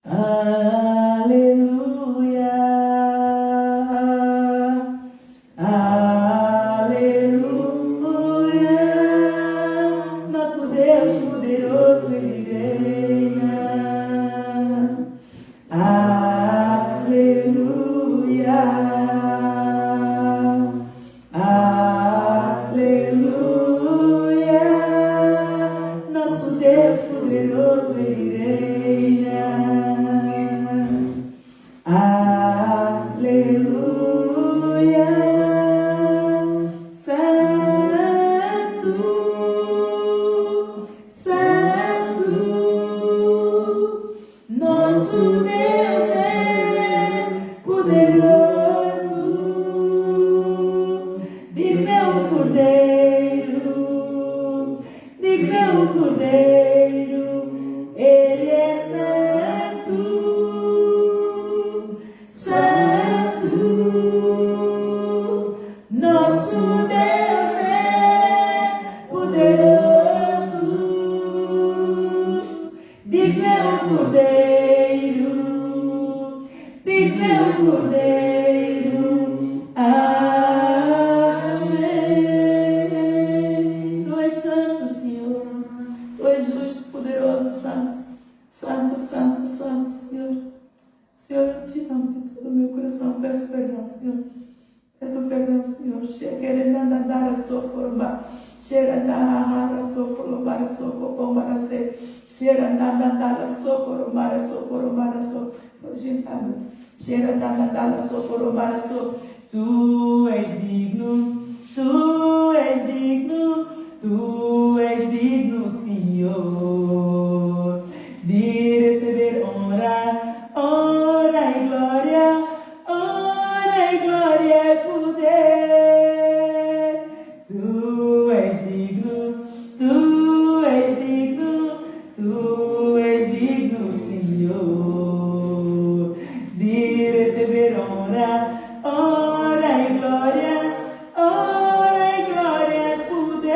Aleluia, aleluia, nosso Deus poderoso Ele reina. Aleluia, aleluia, nosso Deus poderoso Ele reina. Aleluia, santo, santo, nosso Deus é poderoso, digno é o Cordeiro, digno é o Cordeiro, Ele é santo. Nosso Deus é poderoso, digno é o Cordeiro, digno é o Cordeiro. Amém. Tu és santo, Senhor, tu és justo, poderoso, santo, santo, santo, santo, Senhor. Senhor, eu te amo de todo o meu coração, peço perdão, Senhor. Peço perdão, Senhor. Xequerendandara socoromba. Xerandahara socoromara socoromara. Xerandandara socoromara socoromara socoromara. Xerandandara socoromara socoromara. Tu és digno, tu és digno, tu és digno, Senhor, de receber honra, honra e glória, honra e glória e poder. Tu és digno, tu és digno, tu és digno, Senhor, de receber honra, honra e glória, honra e glória e poder.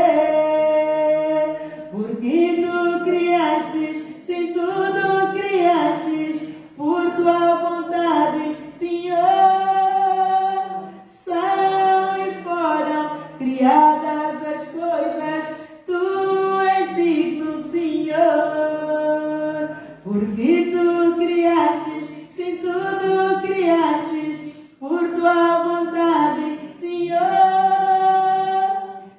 Porque tu criastes, sim, tudo criastes, por tua vontade, Senhor, são e foram criadas as coisas, tu és digno, Senhor, porque tu criastes, sim, tudo criastes, por tua vontade, Senhor,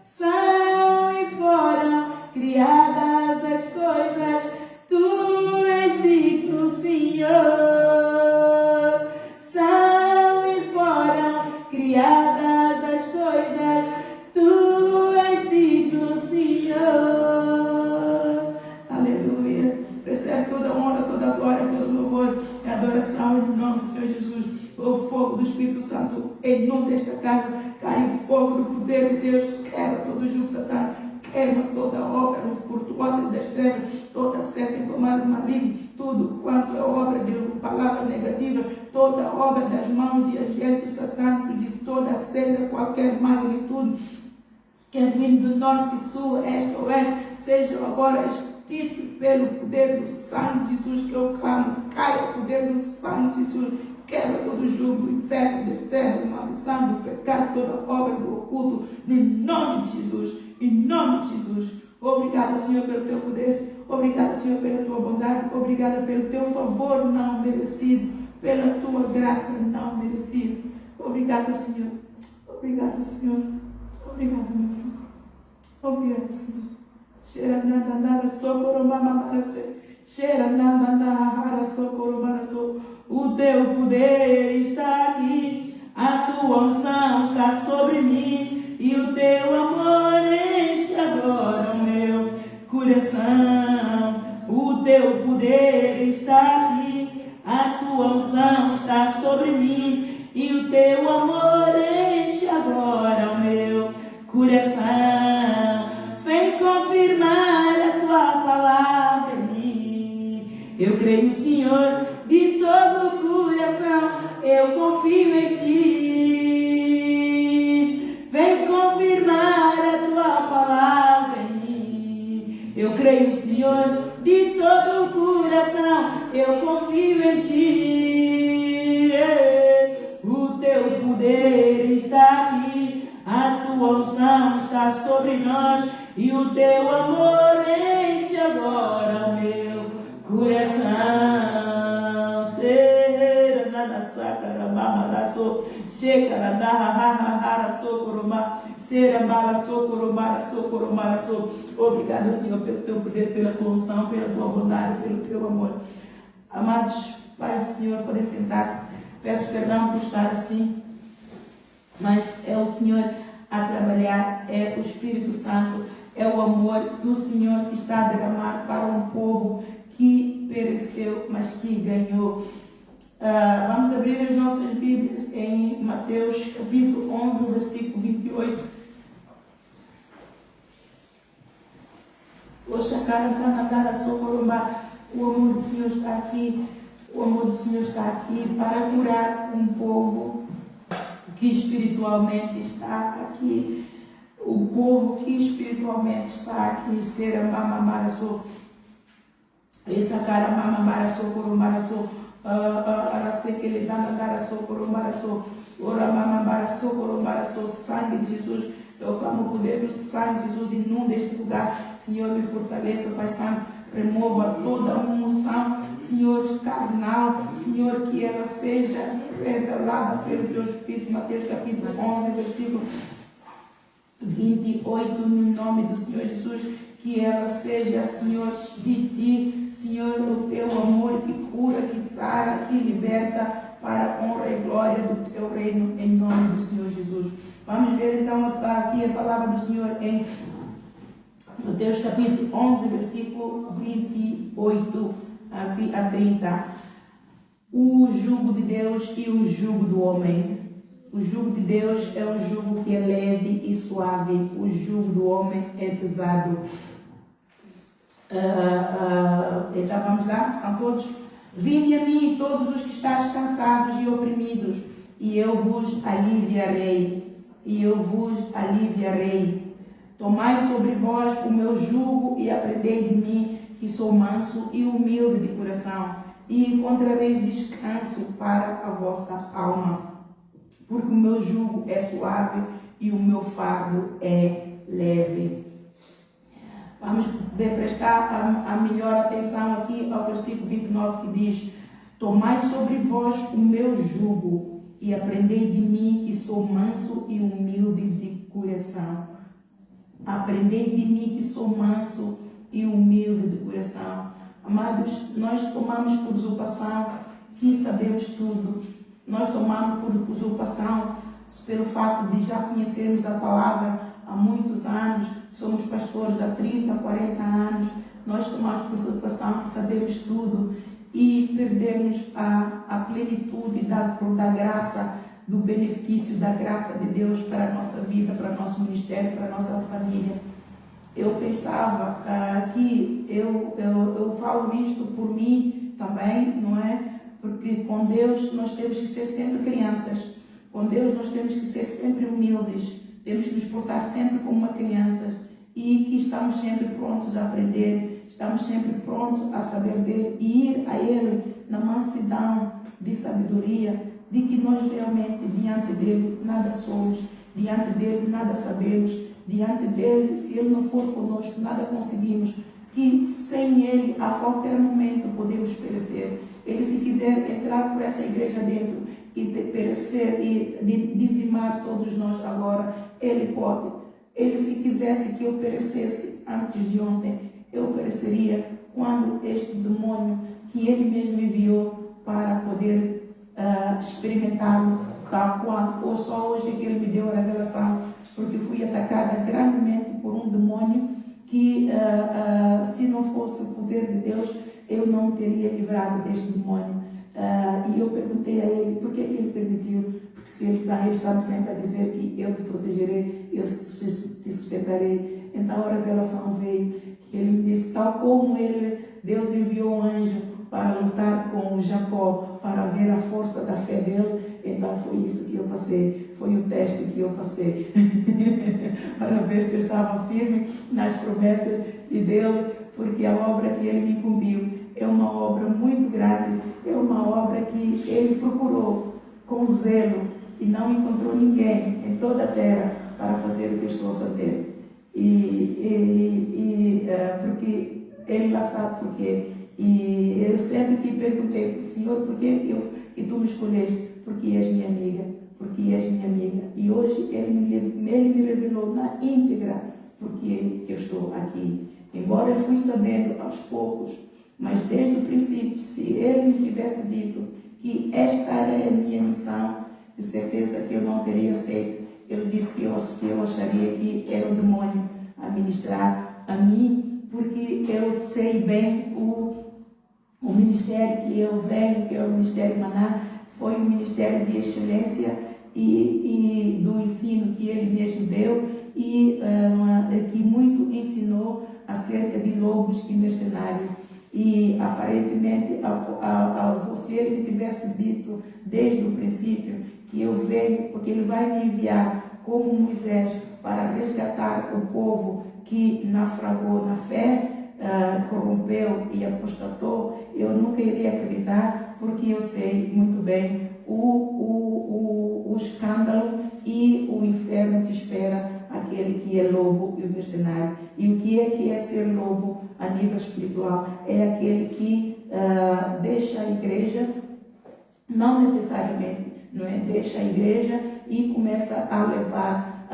são e foram criadas as coisas, tu és digno, Senhor, são e foram criadas as coisas, tu és digno, Senhor. Aleluia. Recebe toda honra, toda glória, todo louvor e adoração em nome do Senhor Jesus. O fogo do Espírito Santo em nome desta casa, cai o fogo do poder de Deus, quebra todo o jugo satânico, queima toda obra furtuosa das trevas, toda seta inflamada do maligno, tudo quanto é obra de palavra negativa, toda obra das mãos de agentes satânicos, de toda seja qualquer magnitude, que vindo do norte, sul, este, oeste, sejam agora extintos pelo poder do sangue de Jesus, que eu clamo, caia o poder do sangue de Jesus, quebra todo o jugo do inferno, das trevas, da maldição, do pecado, toda obra do oculto, no nome de Jesus, em nome de Jesus. Obrigada, Senhor, pelo teu poder, obrigada, Senhor, pela tua bondade, obrigada pelo teu favor não merecido, pela tua graça não merecida. Obrigada, Senhor, obrigada, Senhor, obrigada, meu Senhor, obrigada, Senhor. Xeranandara socoromamamara-se, xeranandara socoromara-so. O teu poder está aqui, a tua unção está sobre mim, e o teu amor enche agora o meu coração. O teu poder está aqui, a tua unção está sobre mim, e o teu amor enche agora o meu coração. Vem confirmar a tua palavra em mim. Eu creio, Senhor, de todo o coração, eu confio em ti. Vem confirmar a tua palavra em mim. Eu creio, Senhor, de todo o coração. coração, eu confio em ti. O teu poder está aqui, a tua unção está sobre nós, e o teu amor enche agora o meu coração. Será nada saca, ramamaraço, checa, nada socoroma, será mala socoromara, socoromaraço. Obrigado, Senhor, pelo teu poder, pela tua unção, pela tua bondade, pelo teu amor. Amados Pai do Senhor, podem sentar-se. Peço perdão por estar assim, mas é o Senhor a trabalhar, é o Espírito Santo, é o amor do Senhor que está a derramar para um povo que pereceu, mas que ganhou. Vamos abrir as nossas Bíblias em Mateus capítulo 11, versículo 28. O amor do Senhor está aqui. O amor do Senhor está aqui para curar um povo que espiritualmente está aqui. O povo que espiritualmente está aqui. Será mamamaraço. Essa cara mamamaraço, coromaraço. Arasequele danadaraço, coromaraço. Ora mamamaraço, coromaraço. Sangue de Jesus. Eu clamo o poder do sangue de Jesus. Inunda este lugar. Senhor, me fortaleça, Pai Santo. Remova toda a unção, Senhor, carnal, Senhor, que ela seja revelada pelo teu Espírito. Mateus capítulo 11, versículo 28, no nome do Senhor Jesus, que ela seja, Senhor, de ti, Senhor, o teu amor que cura, que sara, que liberta para a honra e glória do teu reino, em nome do Senhor Jesus. Vamos ver então aqui a palavra do Senhor em Mateus capítulo 11, versículo 28 a 30. O jugo de Deus e o jugo do homem. O jugo de Deus é um jugo que é leve e suave. O jugo do homem é pesado. Então vamos lá, estão todos? Vinde a mim todos os que estáis cansados e oprimidos, e eu vos aliviarei. E eu vos aliviarei. Tomai sobre vós o meu jugo e aprendei de mim, que sou manso e humilde de coração, e encontrareis descanso para a vossa alma. Porque o meu jugo é suave e o meu fardo é leve. Vamos prestar a melhor atenção aqui ao versículo 29 que diz: tomai sobre vós o meu jugo e aprendei de mim, que sou manso e humilde de coração. Aprendei de mim, que sou manso e humilde de coração. Amados, nós tomamos por usurpação que sabemos tudo. Nós tomamos por usurpação pelo fato de já conhecermos a palavra há muitos anos. Somos pastores há 30, 40 anos. Nós tomamos por usurpação que sabemos tudo e perdemos a plenitude da graça, do benefício da graça de Deus para a nossa vida, para o nosso ministério, para a nossa família. Eu pensava que eu falo isto por mim também, não é? Porque com Deus nós temos que ser sempre crianças. Com Deus nós temos que ser sempre humildes. Temos que nos portar sempre como uma criança. E que estamos sempre prontos a aprender. Estamos sempre prontos a saber dele e ir a ele na mansidão de sabedoria, de que nós realmente, diante dele, nada somos, diante dele, nada sabemos, diante dele, se ele não for conosco, nada conseguimos, que sem ele, a qualquer momento, podemos perecer. Ele, se quiser entrar por essa igreja dentro e perecer e dizimar todos nós agora, ele pode. Ele, se quisesse que eu perecesse antes de ontem, eu pereceria quando este demônio que ele mesmo enviou para poder experimentá-lo tal qual, ou só hoje que ele me deu a revelação, porque fui atacada grandemente por um demônio que se não fosse o poder de Deus, eu não teria livrado deste demônio. E eu perguntei a ele, por que ele permitiu? Porque se ele está sempre a dizer que eu te protegerei, eu te sustentarei. Então a revelação veio, que ele me disse, tal como Deus enviou um anjo para lutar com Jacó, para ver a força da fé dele. Então foi isso que eu passei, foi o teste que eu passei, para ver se eu estava firme nas promessas de Deus, porque a obra que ele me incumbiu é uma obra muito grande, é uma obra que ele procurou com zelo e não encontrou ninguém em toda a terra para fazer o que eu estou a fazer. Porque ele lá sabe porquê. E eu sempre que perguntei, Senhor, por que tu me escolheste? Porque és minha amiga, porque és minha amiga. E hoje ele me revelou na íntegra porque eu estou aqui. Embora eu fui sabendo aos poucos, mas desde o princípio, se ele me tivesse dito que esta era a minha missão, de certeza que eu não teria aceito. Ele disse que eu acharia que era o demônio a ministrar a mim, porque eu sei bem o ministério que eu venho, que é o Ministério Maná, foi um ministério de excelência e do ensino que ele mesmo deu e que muito ensinou acerca de lobos e mercenários. E aparentemente, se ele me tivesse dito desde o princípio que eu venho, porque ele vai me enviar como Moisés para resgatar o povo que naufragou na fé, corrompeu e apostatou, eu nunca iria acreditar, porque eu sei muito bem o escândalo e o inferno que espera aquele que é lobo e o mercenário. E o que é ser lobo a nível espiritual? É aquele que deixa a igreja, não necessariamente, não é? Deixa a igreja e começa a levar,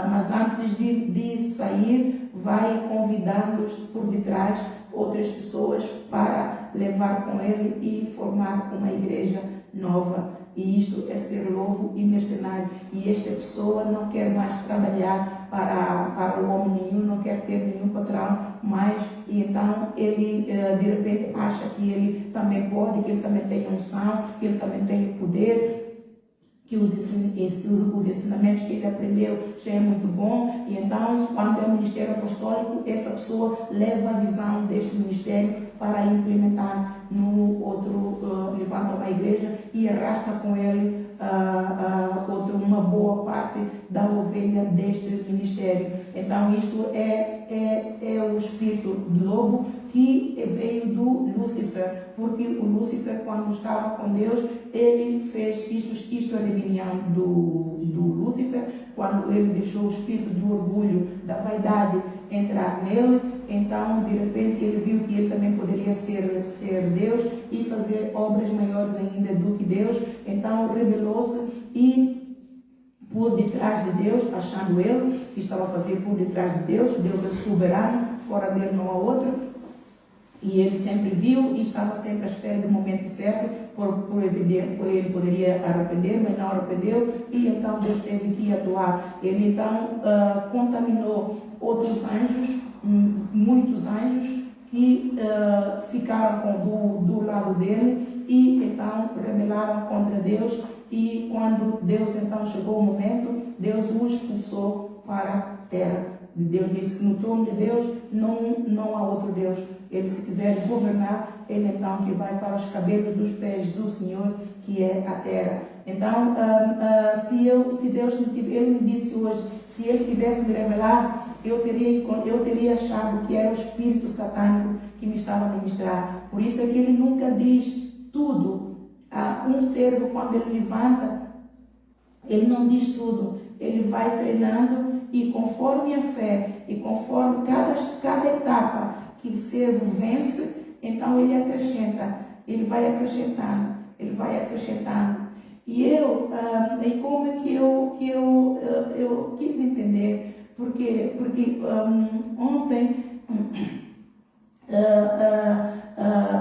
mas antes de sair, vai convidando-os por detrás outras pessoas para levar com ele e formar uma igreja nova. E isto é ser lobo e mercenário. E esta pessoa não quer mais trabalhar para o homem nenhum, não quer ter nenhum patrão mais, e então ele de repente acha que ele também pode, que ele também tem unção, que ele também tem poder, que os ensinamentos que ele aprendeu já é muito bom. E então, quando é o ministério apostólico, essa pessoa leva a visão deste ministério para implementar no outro, levanta uma igreja e arrasta com ele uma boa parte da ovelha deste ministério. Então, isto é o espírito de lobo que veio do Lúcifer, porque o Lúcifer, quando estava com Deus, ele fez isto é a rebelião do Lúcifer, quando ele deixou o espírito do orgulho, da vaidade entrar nele. Então, de repente, ele viu que ele também poderia ser Deus e fazer obras maiores ainda do que Deus. Então, rebelou-se e por detrás de Deus, achando ele que estava a fazer por detrás de Deus. Deus é soberano, fora dele não há outro. E ele sempre viu e estava sempre à espera do momento certo, por ele poderia arrepender, mas não arrependeu, e então Deus teve que atuar. Ele então contaminou outros anjos, muitos anjos, que ficaram do lado dele e então rebelaram contra Deus. E quando Deus então chegou o momento, Deus os expulsou para a terra. Deus disse que no trono de Deus não há outro Deus. Ele, se quiser governar, ele então que vai para os cabelos dos pés do Senhor, que é a terra. Então, se Deus ele me disse hoje, se ele tivesse me revelado, eu teria achado que era o espírito satânico que me estava a ministrar. Por isso é que ele nunca diz tudo. Um servo, quando ele levanta, ele não diz tudo. Ele vai treinando, e conforme a fé e conforme cada etapa que o servo vence, então ele acrescenta, ele vai acrescentando, ele vai acrescentando. E como é que eu quis entender, porque ontem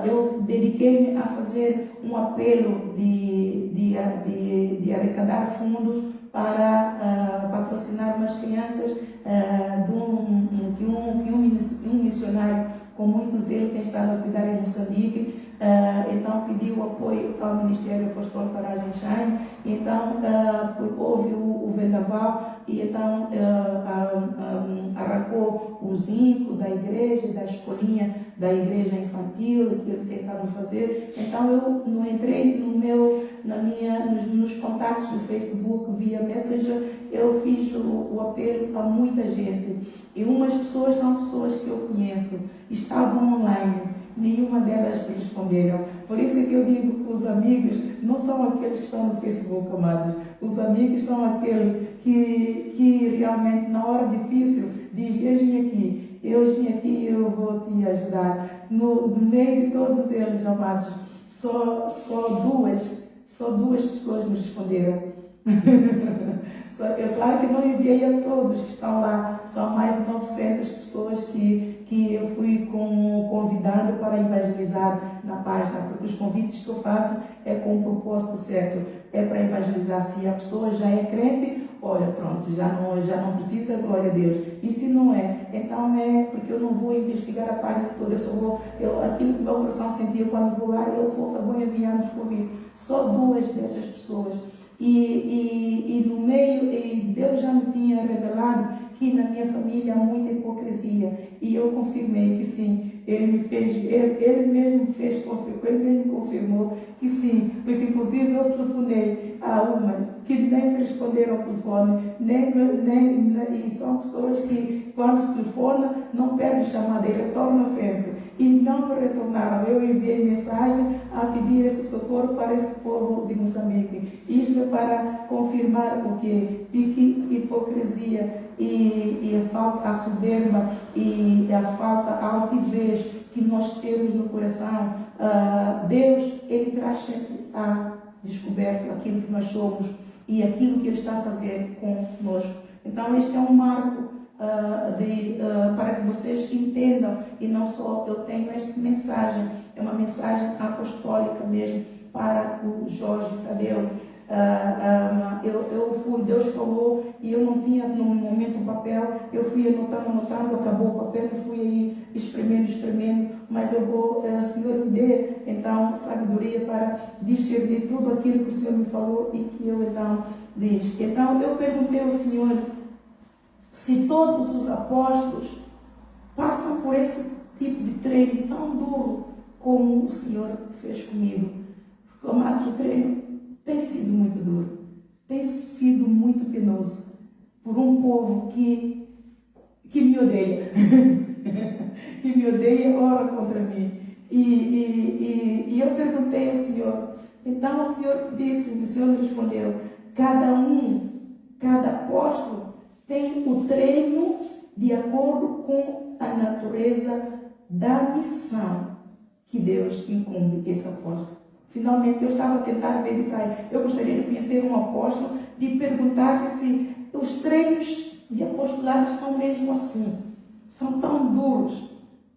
eu dediquei-me a fazer um apelo de arrecadar fundos para patrocinar umas crianças que um missionário com muito zelo tem estado a cuidar em Moçambique. Então pediu apoio ao Ministério Apostólico Aragem Shine. Então houve o vendaval e então arrancou o zinco da igreja, da escolinha da igreja infantil que ele tentava fazer. Então eu não entrei nos contatos do Facebook via Messenger, eu fiz o apelo a muita gente. E umas pessoas são pessoas que eu conheço, estavam online, nenhuma delas me responderam. Por isso é que eu digo que os amigos não são aqueles que estão no Facebook, amados. Os amigos são aqueles que realmente, na hora difícil, diz: eu vim aqui, eu vou te ajudar. No meio de todos eles, amados, só duas pessoas me responderam. Claro que não enviei a todos que estão lá, são mais de 900 pessoas que eu fui convidando para evangelizar na página, porque os convites que eu faço é com o propósito certo, é para evangelizar. Se a pessoa já é crente, olha, pronto, já não precisa, glória a Deus. E se não é, então é porque eu não vou investigar a página toda, aquilo que meu coração sentia quando vou lá, eu vou enviar os convites. Só duas dessas pessoas. E no meio, Deus já me tinha revelado que na minha família há muita hipocrisia, e eu confirmei que sim. Ele mesmo confirmou que sim, porque inclusive eu telefonei a uma que nem me responderam ao telefone, e são pessoas que quando se telefona não perdem chamada e retornam sempre, e não me retornaram. Eu enviei mensagem a pedir esse socorro para esse povo de Moçambique. Isto é para confirmar o quê? De que hipocrisia e a soberba e a falta, a altivez que nós temos no coração, Deus, Ele traz sempre a descoberto aquilo que nós somos e aquilo que Ele está a fazer conosco. Então este é um marco para que vocês entendam, e não só eu tenho esta mensagem, é uma mensagem apostólica mesmo para o Jorge Tadeu. Deus falou e eu não tinha no momento o papel, eu fui anotando, acabou o papel e fui aí espremendo, mas eu vou, Senhor, me dê então sabedoria para discernir tudo aquilo que o Senhor me falou e que eu então diz. Então eu perguntei ao Senhor se todos os apóstolos passam por esse tipo de treino tão duro como o Senhor fez comigo. Porque, amados, o treino tem sido muito duro, tem sido muito penoso, por um povo que me odeia, que me odeia e ora contra mim. E eu perguntei ao Senhor, então o Senhor me respondeu: cada apóstolo tem o treino de acordo com a natureza da missão que Deus incumbe esse apóstolo. Finalmente, eu estava a tentar ver isso aí. Eu gostaria de conhecer um apóstolo, de perguntar-lhe se os treinos de apostolado são mesmo assim, são tão duros.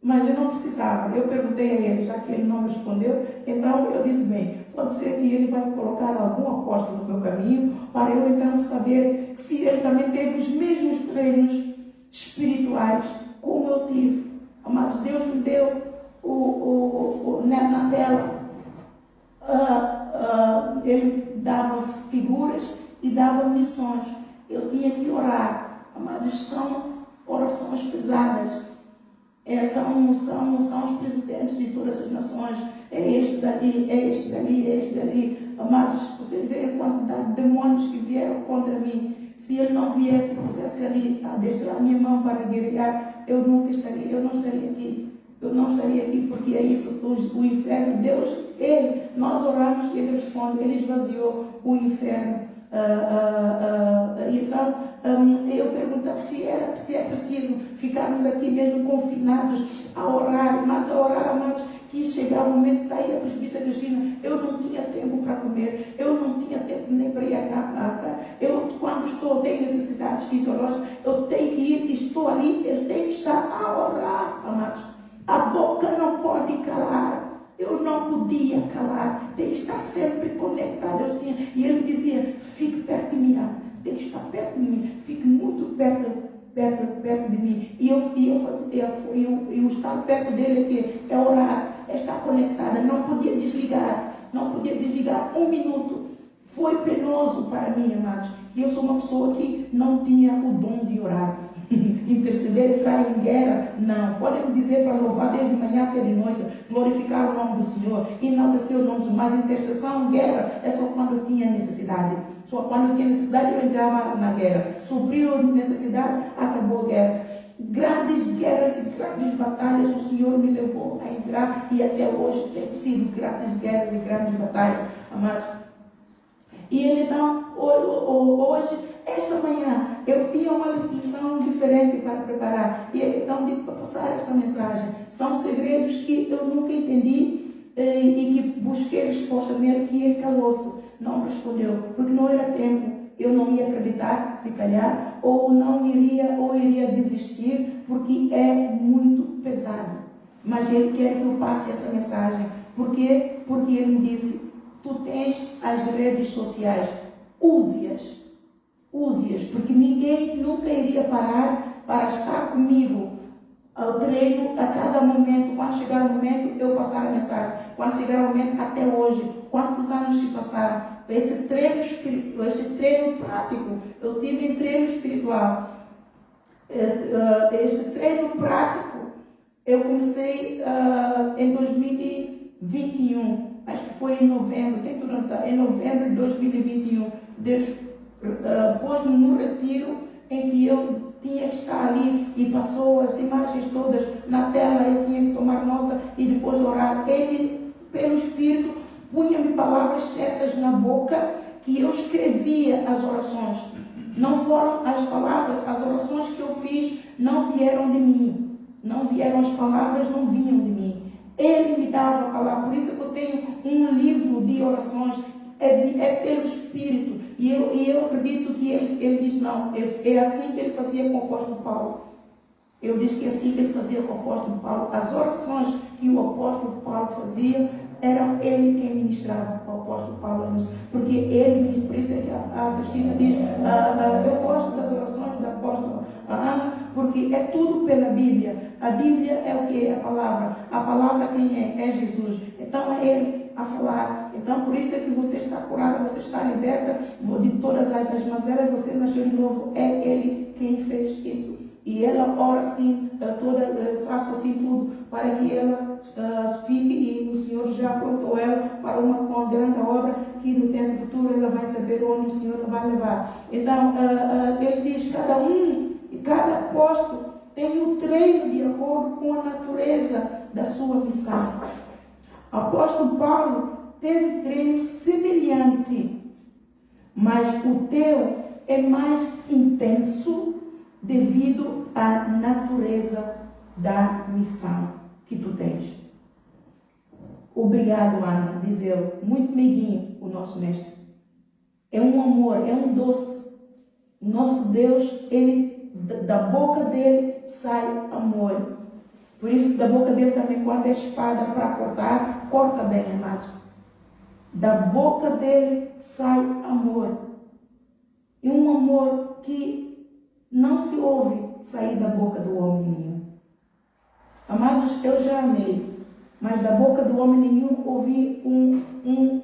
Mas eu não precisava. Eu perguntei a ele, já que ele não me respondeu, então eu disse: bem, pode ser que ele vai colocar algum apóstolo no meu caminho, para eu então saber se ele também teve os mesmos treinos espirituais como eu tive. Mas Deus me deu na tela. Ele dava figuras e dava missões. Eu tinha que orar. Mas são orações pesadas. São os presidentes de todas as nações. É este dali, é este dali, é este dali. Amados, vocês veem a quantidade de demônios que vieram contra mim. Se ele não viesse e pusesse ali a adestrar a minha mão para guerrear, eu não estaria aqui. Eu não estaria aqui, porque é isso, o inferno, Deus, nós oramos e Ele responde, Ele esvaziou o inferno. Então, eu perguntava se é preciso ficarmos aqui mesmo confinados a orar, mas a orar, amados, que chegava o momento, está aí a presbítera Cristina, eu não tinha tempo para comer, eu não tinha tempo nem para ir a cá. Eu, quando tenho necessidades fisiológicas, eu tenho que ir, estou ali, eu tenho que estar a orar, amados. A boca não pode calar. Eu não podia calar. Tem que estar sempre conectado. E ele dizia: fique perto de mim. Tem que estar perto de mim. Fique muito perto de mim. E eu estar perto dele aqui é orar, é estar conectada. Não podia desligar. Um minuto. Foi penoso para mim, amados. E eu sou uma pessoa que não tinha o dom de orar. Interceder e entrar em guerra, não. Podem me dizer para louvar desde manhã até de noite, glorificar o nome do Senhor, enaltecer o nome do Senhor, mas intercessão, guerra, é só quando eu tinha necessidade. Só quando eu tinha necessidade eu entrava na guerra. Supriu a necessidade, acabou a guerra. Grandes guerras e grandes batalhas o Senhor me levou a entrar e até hoje tem sido grandes guerras e grandes batalhas, amados. E ele então, hoje, esta manhã, eu tinha uma lição diferente para preparar. E ele então disse para passar essa mensagem. São segredos que eu nunca entendi e que busquei resposta nele, que ele calou-se, não respondeu, porque não era tempo. Eu não ia acreditar, se calhar, ou iria desistir, porque é muito pesado. Mas ele quer que eu passe essa mensagem. Por quê? Porque ele me disse: tu tens as redes sociais, use-as, porque ninguém nunca iria parar para estar comigo ao treino a cada momento. Quando chegar o momento, eu passar a mensagem. Quando chegar o momento, até hoje, quantos anos se passaram? Esse treino prático, eu tive em treino espiritual. Esse treino prático, eu comecei em 2021. Acho que foi em novembro, em novembro de 2021, Deus pôs-me no retiro em que eu tinha que estar ali e passou as imagens todas na tela, eu tinha que tomar nota e depois orar. Ele, pelo Espírito, punha-me palavras certas na boca que eu escrevia as orações. Não foram as palavras, as orações que eu fiz não vieram de mim. Não vieram as palavras, não vinham de mim. Ele me dava a palavra, por isso que eu tenho um livro de orações, é pelo Espírito. E eu acredito que ele diz, não, é assim que ele fazia com o apóstolo Paulo. Eu disse que é assim que ele fazia com o apóstolo Paulo. As orações que o apóstolo Paulo fazia, era ele quem ministrava ao apóstolo Paulo. Porque ele, por isso é que a Cristina diz, eu gosto das orações da apóstola Ana, porque é tudo pela Bíblia. A Bíblia é o que? A palavra quem é? É Jesus. Então é ele a falar. Então por isso é que você está curada, você está liberta de todas as mazelas, você nasceu de novo. É ele quem fez isso. E ela ora assim, faço assim tudo, para que ela fique, e o Senhor já aprontou ela para uma grande obra, que no tempo futuro ela vai saber onde o Senhor vai levar. Então, ele diz, cada apóstolo tem um treino de acordo com a natureza da sua missão. O apóstolo Paulo teve treino semelhante, mas o teu é mais intenso devido à natureza da missão que tu tens. Obrigado, Ana, diz ele, muito meiguinho, o nosso mestre. É um amor, é um doce. O nosso Deus, da boca dele sai amor. Por isso que da boca dele também, quando é espada para cortar, corta bem, amados. Da boca dele sai amor. E um amor que não se ouve sair da boca do homem nenhum. Amados, eu já amei, mas da boca do homem nenhum ouvi um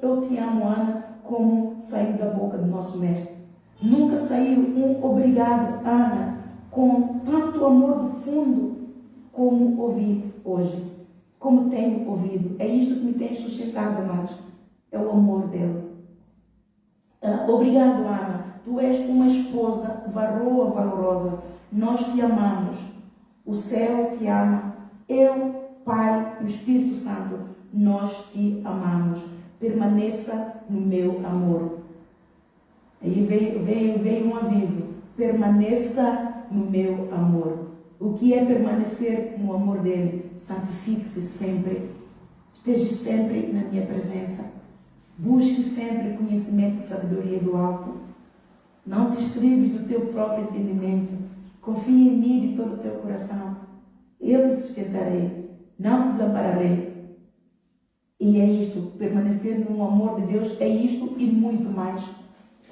eu te amo, Ana, como sair da boca do nosso mestre. Nunca saiu um obrigado, Ana, com tanto amor do fundo como ouvi hoje, como tenho ouvido. É isto que me tem sustentado, amados. É o amor dele. Obrigado, Ana. Tu és uma esposa varoa valorosa. Nós te amamos. O céu te ama. Eu, Pai e o Espírito Santo, nós te amamos. Permaneça no meu amor. Aí veio um aviso. Permaneça no meu amor. O que é permanecer no amor dele? Santifique-se sempre. Esteja sempre na minha presença. Busque sempre conhecimento e sabedoria do alto. Não te estribes do teu próprio entendimento. Confia em mim de todo o teu coração. Eu te sustentarei. Não te desampararei. E é isto. Permanecer no amor de Deus é isto e muito mais.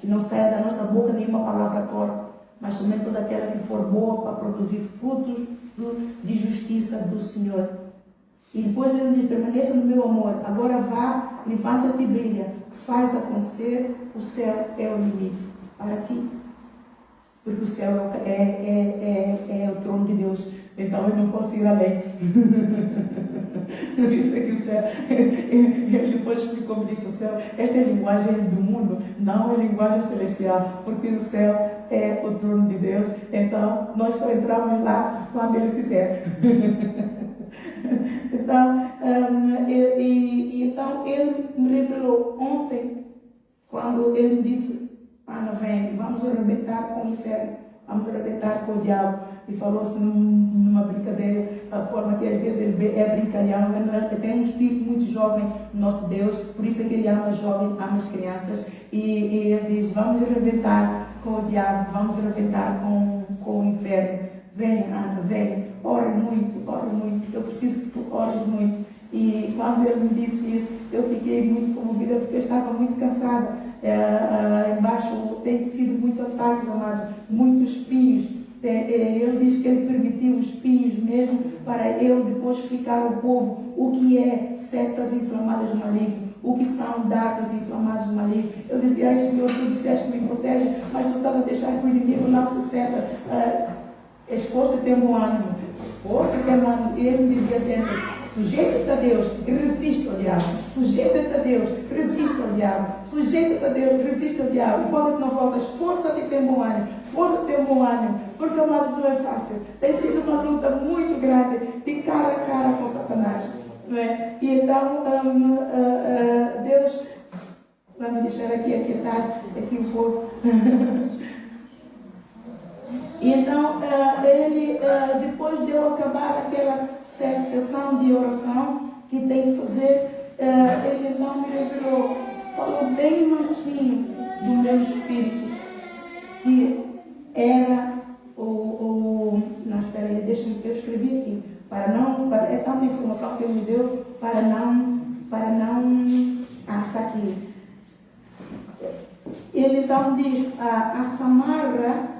Que não saia da nossa boca nenhuma palavra torta, mas somente toda aquela que for boa para produzir frutos de justiça do Senhor. E depois ele diz, permaneça no meu amor. Agora vá, levanta-te e brilha. Faz acontecer, o céu é o limite para ti. Porque o céu é o trono de Deus. Então eu não posso ir além. Isso é que o céu, ele depois explicou-me disse, o céu, esta é a linguagem do mundo, não é a linguagem celestial, porque o céu é o trono de Deus, então nós só entramos lá quando Ele quiser. Então, então ele me revelou ontem, quando ele me disse, Ana, vem, vamos arrebentar com o inferno, vamos arrebentar com o diabo. E falou assim numa brincadeira, a forma que às vezes ele é brincalhão. Ele tem um espírito muito jovem, nosso Deus, por isso é que ele ama jovem, ama as crianças. E ele diz, vamos arrebentar com o diabo, vamos arrebentar com o inferno. Venha, Ana, venha, ore muito, eu preciso que tu ores muito. E quando ele me disse isso, eu fiquei muito comovida, porque eu estava muito cansada. Embaixo tem sido muito ataques, amados, muitos espinhos. Ele diz que ele permitiu os espinhos mesmo para eu depois explicar ao povo o que é setas inflamadas do maligno, o que são dardos inflamados do maligno. Eu dizia, ai Senhor, tu disseste que me protege, mas tu estás a deixar que o inimigo lance setas. Esforça-te, bom ânimo, força-te, bom ânimo. E ele me dizia sempre, sujeita-te a Deus e resiste ao diabo. Sujeita-te a Deus, resiste ao diabo. Sujeita-te a Deus, resiste ao diabo. E volta que não voltas, força-te e tem bom ânimo. Força-te e bom ânimo. Porque, amados, não é fácil. Tem sido uma luta muito grande, de cara a cara com Satanás. Não é? E então, Deus, vamos deixar aqui aquietar, aqui o povo. E então, ele, depois de eu acabar aquela sessão de oração que tem que fazer, ele então me revelou, falou bem mansinho do meu espírito, que era não, espera aí, deixa-me que eu escrevi aqui, é tanta informação que ele me deu, para não, está aqui. Ele então diz, a Samara,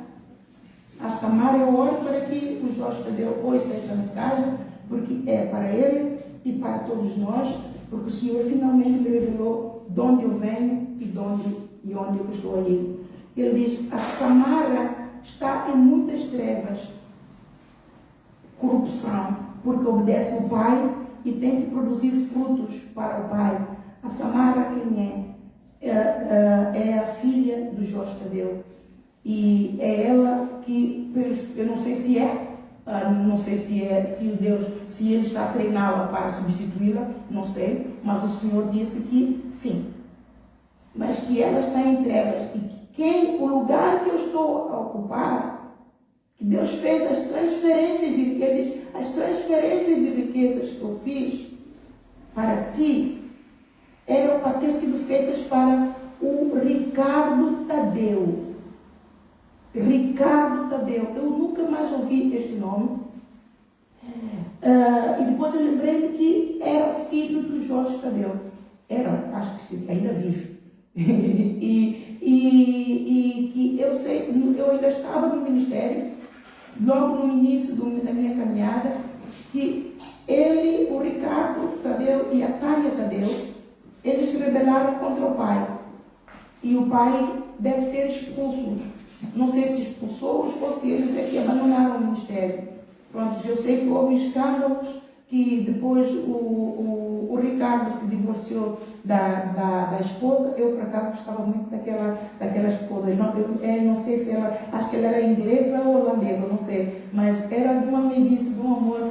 eu oro para que o Jorge Tadeu ouça esta mensagem, porque é para ele e para todos nós, porque o Senhor finalmente me revelou de onde eu venho e onde eu estou a ir. Ele diz, a Samara está em muitas trevas, corrupção, porque obedece ao Pai e tem que produzir frutos para o Pai. A Samara quem é? É a filha do Jorge Tadeu. E é ela que, eu não sei se ele está a treiná-la para substituí-la, não sei, mas o Senhor disse que sim. Mas que ela está em trevas e que o lugar que eu estou a ocupar, que Deus fez as transferências de riquezas que eu fiz para ti, eram para ter sido feitas para o Ricardo Tadeu. Ricardo Tadeu, eu nunca mais ouvi este nome. E depois eu lembrei-me que era filho do Jorge Tadeu. Acho que sim, ainda vive. e que eu sei, eu ainda estava no ministério, logo no início da minha caminhada, que ele, o Ricardo Tadeu e a Tânia Tadeu, eles se rebelaram contra o pai. E o pai deve ter expulsos. Não sei se expulsou-os ou se eles é que abandonaram o ministério. Pronto, eu sei que houve escândalos, que depois o Ricardo se divorciou da esposa. Eu, por acaso, gostava muito daquela esposa. Eu não sei se ela, acho que ela era inglesa ou holandesa, não sei. Mas era de uma meiguice, de um amor,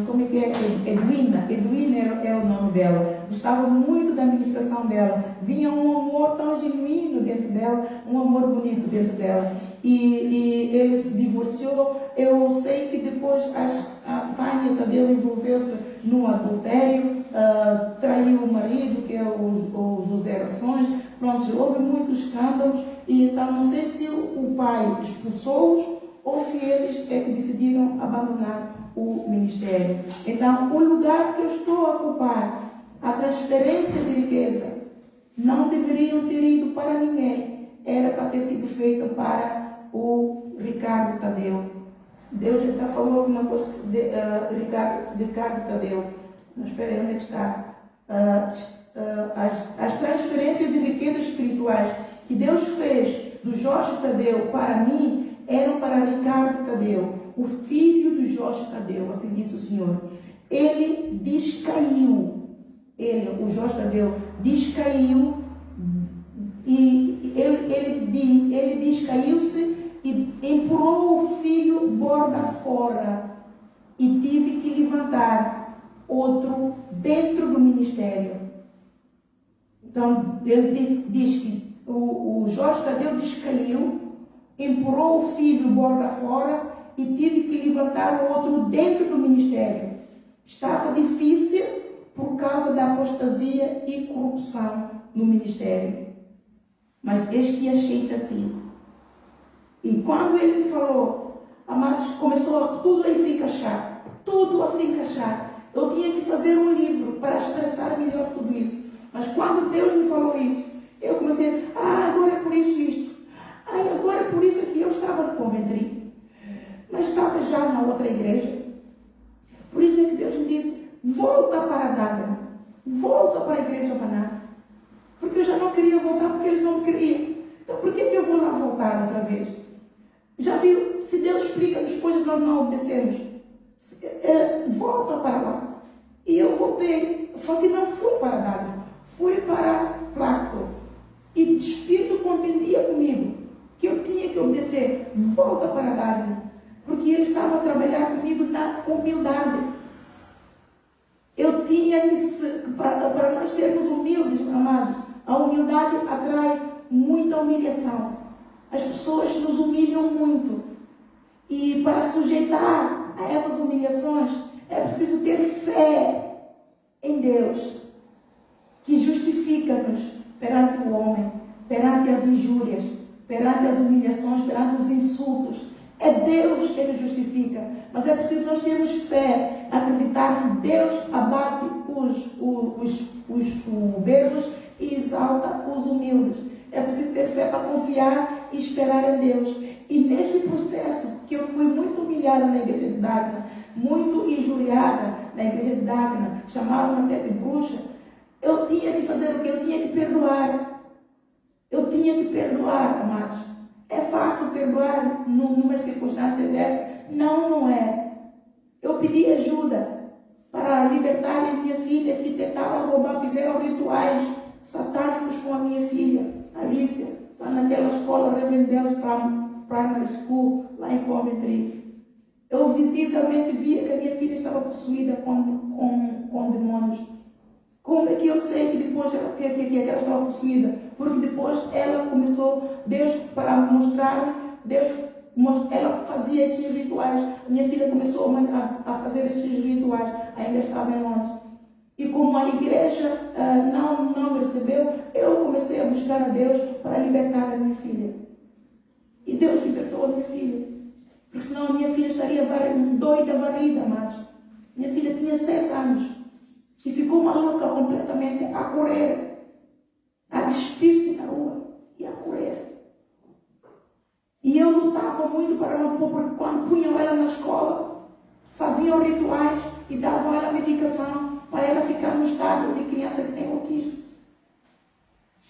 como é que é? Edwina é o nome dela. Gostava muito da administração dela. Vinha um amor tão genuíno dentro dela, um amor bonito dentro dela. E ele se divorciou. Eu sei que depois a Tânia Tadeu envolveu-se no adultério, traiu o marido, que é o José Rações. Pronto, houve muitos escândalos. E então não sei se o pai expulsou-os ou se eles é que decidiram abandonar o ministério. Então, o lugar que eu estou a ocupar, a transferência de riqueza, não deveriam ter ido para ninguém. Era para ter sido feito para o Ricardo Tadeu. Deus já falou alguma coisa de Ricardo Tadeu. Não, espera aí, onde é que está? As transferências de riquezas espirituais que Deus fez do Jorge Tadeu para mim eram para Ricardo Tadeu, o filho do Jorge Tadeu, assim disse o Senhor. ele descaiu. Ele, o Jorge Tadeu, descaiu e ele descaiu-se e empurrou o filho borda fora e tive que levantar outro dentro do ministério. Então, ele diz que o Jorge Tadeu descaiu, empurrou o filho borda fora e tive que levantar o outro dentro do ministério. Estava difícil por causa da apostasia e corrupção no ministério. Mas eis que achei-te a ti. E quando ele falou, amados, começou tudo a se encaixar. Tudo a se encaixar. Eu tinha que fazer um livro para expressar melhor tudo isso. Mas quando Deus me falou isso, eu comecei, agora é por isso isto. Agora é por isso que eu estava no Coventry. Mas estava já na outra igreja. Por isso é que Deus me disse, volta para a Dagna. Volta para a igreja Maná. Porque eu já não queria voltar, porque eles não me queriam. Então por que eu vou lá voltar outra vez? Já viu? Se Deus explica-nos coisas, nós não obedecemos. Volta para lá. E eu voltei. Só que não fui para a Dagna. Fui para Plástico. E o Espírito contendia comigo que eu tinha que obedecer. Volta para a Dagna. Porque ele estava a trabalhar comigo na humildade. Eu tinha que, para nós sermos humildes, amados, a humildade atrai muita humilhação. As pessoas nos humilham muito. E para sujeitar a essas humilhações, é preciso ter fé em Deus, que justifica-nos perante o homem, perante as injúrias, perante as humilhações, perante os insultos. É Deus que nos justifica, mas é preciso nós termos fé, acreditar que Deus abate os soberbos e exalta os humildes. É preciso ter fé para confiar e esperar em Deus. E neste processo, que eu fui muito humilhada na igreja de Dagna, muito injuriada na igreja de Dagna, chamaram-me até de bruxa, eu tinha que fazer o quê? Eu tinha que perdoar. Eu tinha que perdoar, amados. É fácil perdoar numa circunstância dessa? Não, não é. Eu pedi ajuda para libertar a minha filha que tentaram roubar, fizeram rituais satânicos com a minha filha, Alicia, lá naquela escola Revendels Primary School, lá em Coventry. Eu visivelmente via que a minha filha estava possuída com demônios. Como é que eu sei que depois que ela estava possuída? Porque depois ela começou, Deus, para mostrar, ela fazia esses rituais. A minha filha começou a fazer esses rituais, ainda estava em Londres. E como a igreja não me recebeu, eu comecei a buscar a Deus para libertar a minha filha. E Deus libertou a minha filha. Porque senão a minha filha estaria doida, varrida, amados. Minha filha tinha 6 anos. E ficou maluca completamente a correr, a despir-se na rua e a correr. E eu lutava muito para não pôr, porque quando punham ela na escola, faziam rituais e davam ela medicação para ela ficar no estado de criança que tem autismo.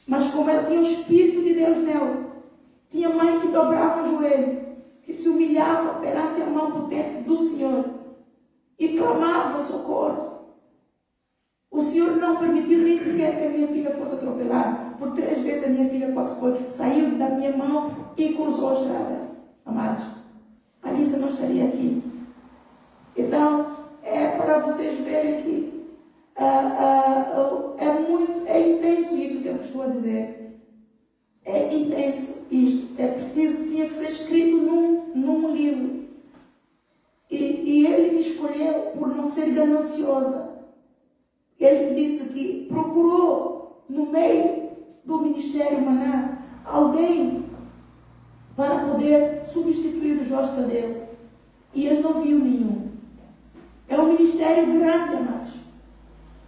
Mas como ela tinha o Espírito de Deus nela, tinha mãe que dobrava o joelho, que se humilhava perante a mão potente do Senhor e clamava socorro. O Senhor não permitiu nem sequer que a minha filha fosse atropelada. Por 3 vezes a minha filha saiu da minha mão e cruzou a estrada. Amados, a Alice não estaria aqui. Então, é para vocês verem que é intenso isso que eu estou a dizer. É intenso isto. É preciso, tinha que ser escrito num livro. E ele me escolheu por não ser gananciosa. Ele me disse que procurou no meio do Ministério Maná alguém para poder substituir o Jorge Tadeu. E ele não viu nenhum. É um ministério grande, amados.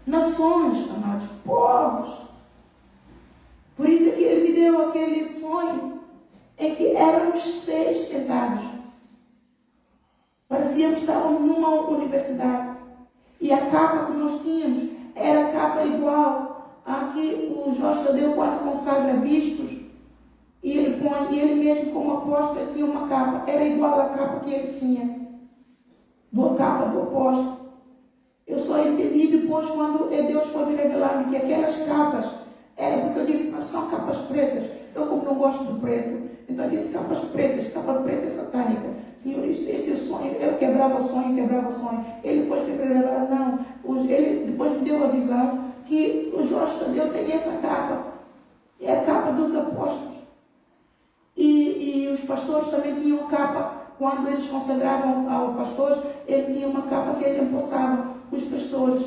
Nações, amados, povos. Por isso é que ele me deu aquele sonho em que éramos 6 sentados. Parecíamos que estávamos numa universidade. E a capa que nós tínhamos era a capa igual a que o Jorge Tadeu, quando consagra bispos, e ele põe, e ele mesmo como apóstolo tinha uma capa, era igual à capa que ele tinha, a capa do apóstolo. Eu só entendi depois quando Deus foi me revelar que aquelas capas, era porque eu disse, mas são capas pretas. Eu como não gosto de preto, então eu disse capas pretas, capa preta é satânica. Senhor, este sonho, eu quebrava sonho. Ele depois foi me revelar, não, ele depois me deu a visão que o Jorge Tadeu tem essa capa, é a capa dos apóstolos. E os pastores também tinham capa. Quando eles consagravam aos pastores, ele tinha uma capa que ele empossava os pastores.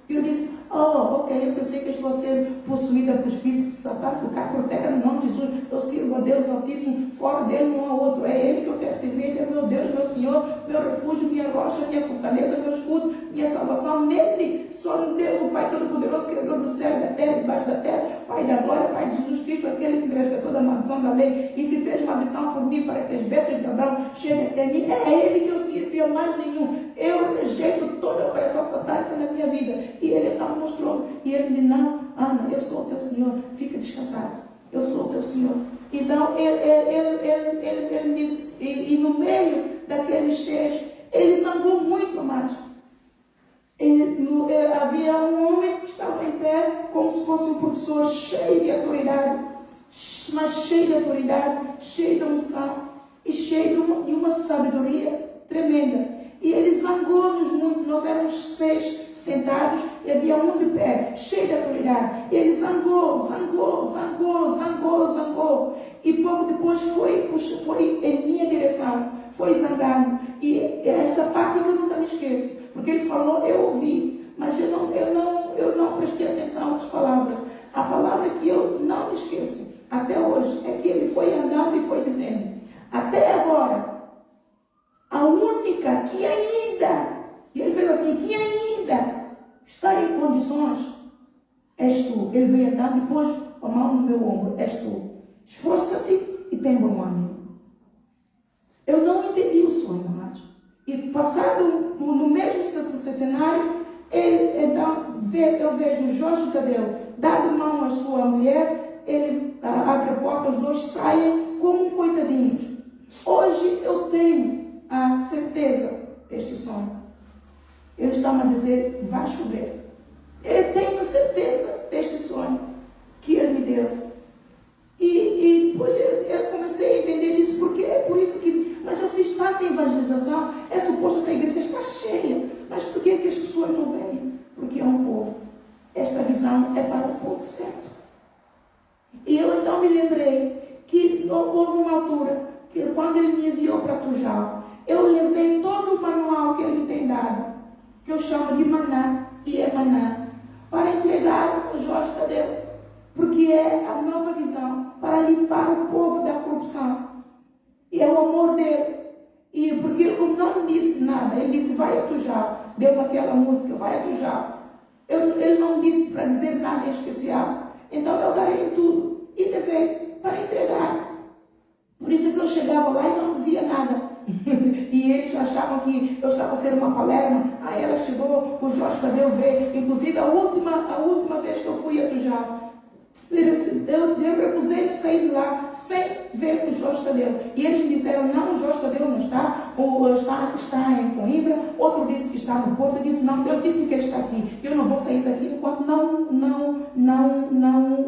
E eu disse, ok, eu pensei que estou a ser possuída por espírito satânico, cai por terra no nome de Jesus. Eu sirvo a Deus Altíssimo, fora dele não há outro. É Ele que eu quero servir, Ele é meu Deus, meu Senhor, meu refúgio, minha rocha, minha fortaleza, meu escudo, minha salvação. Nele, só no Deus, o Pai Todo-Poderoso, Criador do céu e da terra, debaixo da terra, Pai da glória, Pai de Jesus Cristo, aquele que me resgatou da maldição da lei e se fez maldição por mim para que as bestas de Abraão cheguem até mim. É Ele que eu sirvo e a mais nenhum. Eu rejeito toda a opressão satânica na minha vida. E Ele então mostrou. E Ele me disse, não, Ana, eu sou o teu Senhor, fica descansado. Eu sou o teu Senhor. Então, ele me disse, e no meio daqueles 6, ele zangou muito, amados. Havia um homem que estava em pé, como se fosse um professor cheio de autoridade, mas cheio de autoridade, cheio de unção e cheio de uma sabedoria tremenda. E ele zangou-nos muito. Nós éramos 6 sentados e havia um de pé, cheio de autoridade. E ele zangou. E pouco depois foi em minha direção, foi zangando. E essa parte que eu nunca me esqueço, porque ele falou, eu ouvi, mas eu não prestei atenção às palavras. A palavra que eu não me esqueço até hoje é que ele foi andando e foi dizendo, até agora, a única que ainda, e ele fez assim, que ainda está em condições, és tu. Ele veio andando e pôs a mão no meu ombro, és tu. Esforça-te e tem bom ânimo. Eu não entendi o sonho, amados. E passado no mesmo cenário, eu vejo o Jorge Tadeu dando mão à sua mulher, ele abre a porta, os dois saem como coitadinhos. Hoje eu tenho a certeza deste sonho. Ele está-me a dizer, vai chover. Eu tenho certeza deste sonho que ele me deu. E depois eu comecei a entender isso, porque é por isso que, mas eu fiz tanta evangelização, é suposto essa igreja estar cheia, mas por que as pessoas não vêm? Porque é um povo. Esta visão é para o povo certo. E eu então me lembrei que houve uma altura, que quando ele me enviou para Tujal, eu levei todo o manual que ele me tem dado, que eu chamo de Maná e Emaná, para entregar ao Jorge Tadeu, porque é a nova visão para limpar o povo da corrupção. E é o amor dele. E porque ele não disse nada, ele disse, vai a Tujal. Deu aquela música, vai a Tujal. Ele não disse para dizer nada em especial. Então eu darei tudo e levei para entregar. Por isso que eu chegava lá e não dizia nada. E eles achavam que eu estava sendo uma palerma. Aí ela chegou, o Jorge Tadeu veio. Inclusive a última vez que eu fui a Tujal, eu recusei de sair de lá sem ver o Jorge Tadeu. E eles me disseram, não, o Jorge Tadeu não está, ou está em Coimbra. Outro disse que está no Porto. Eu disse, não, Deus disse que ele está aqui. Eu não vou sair daqui enquanto não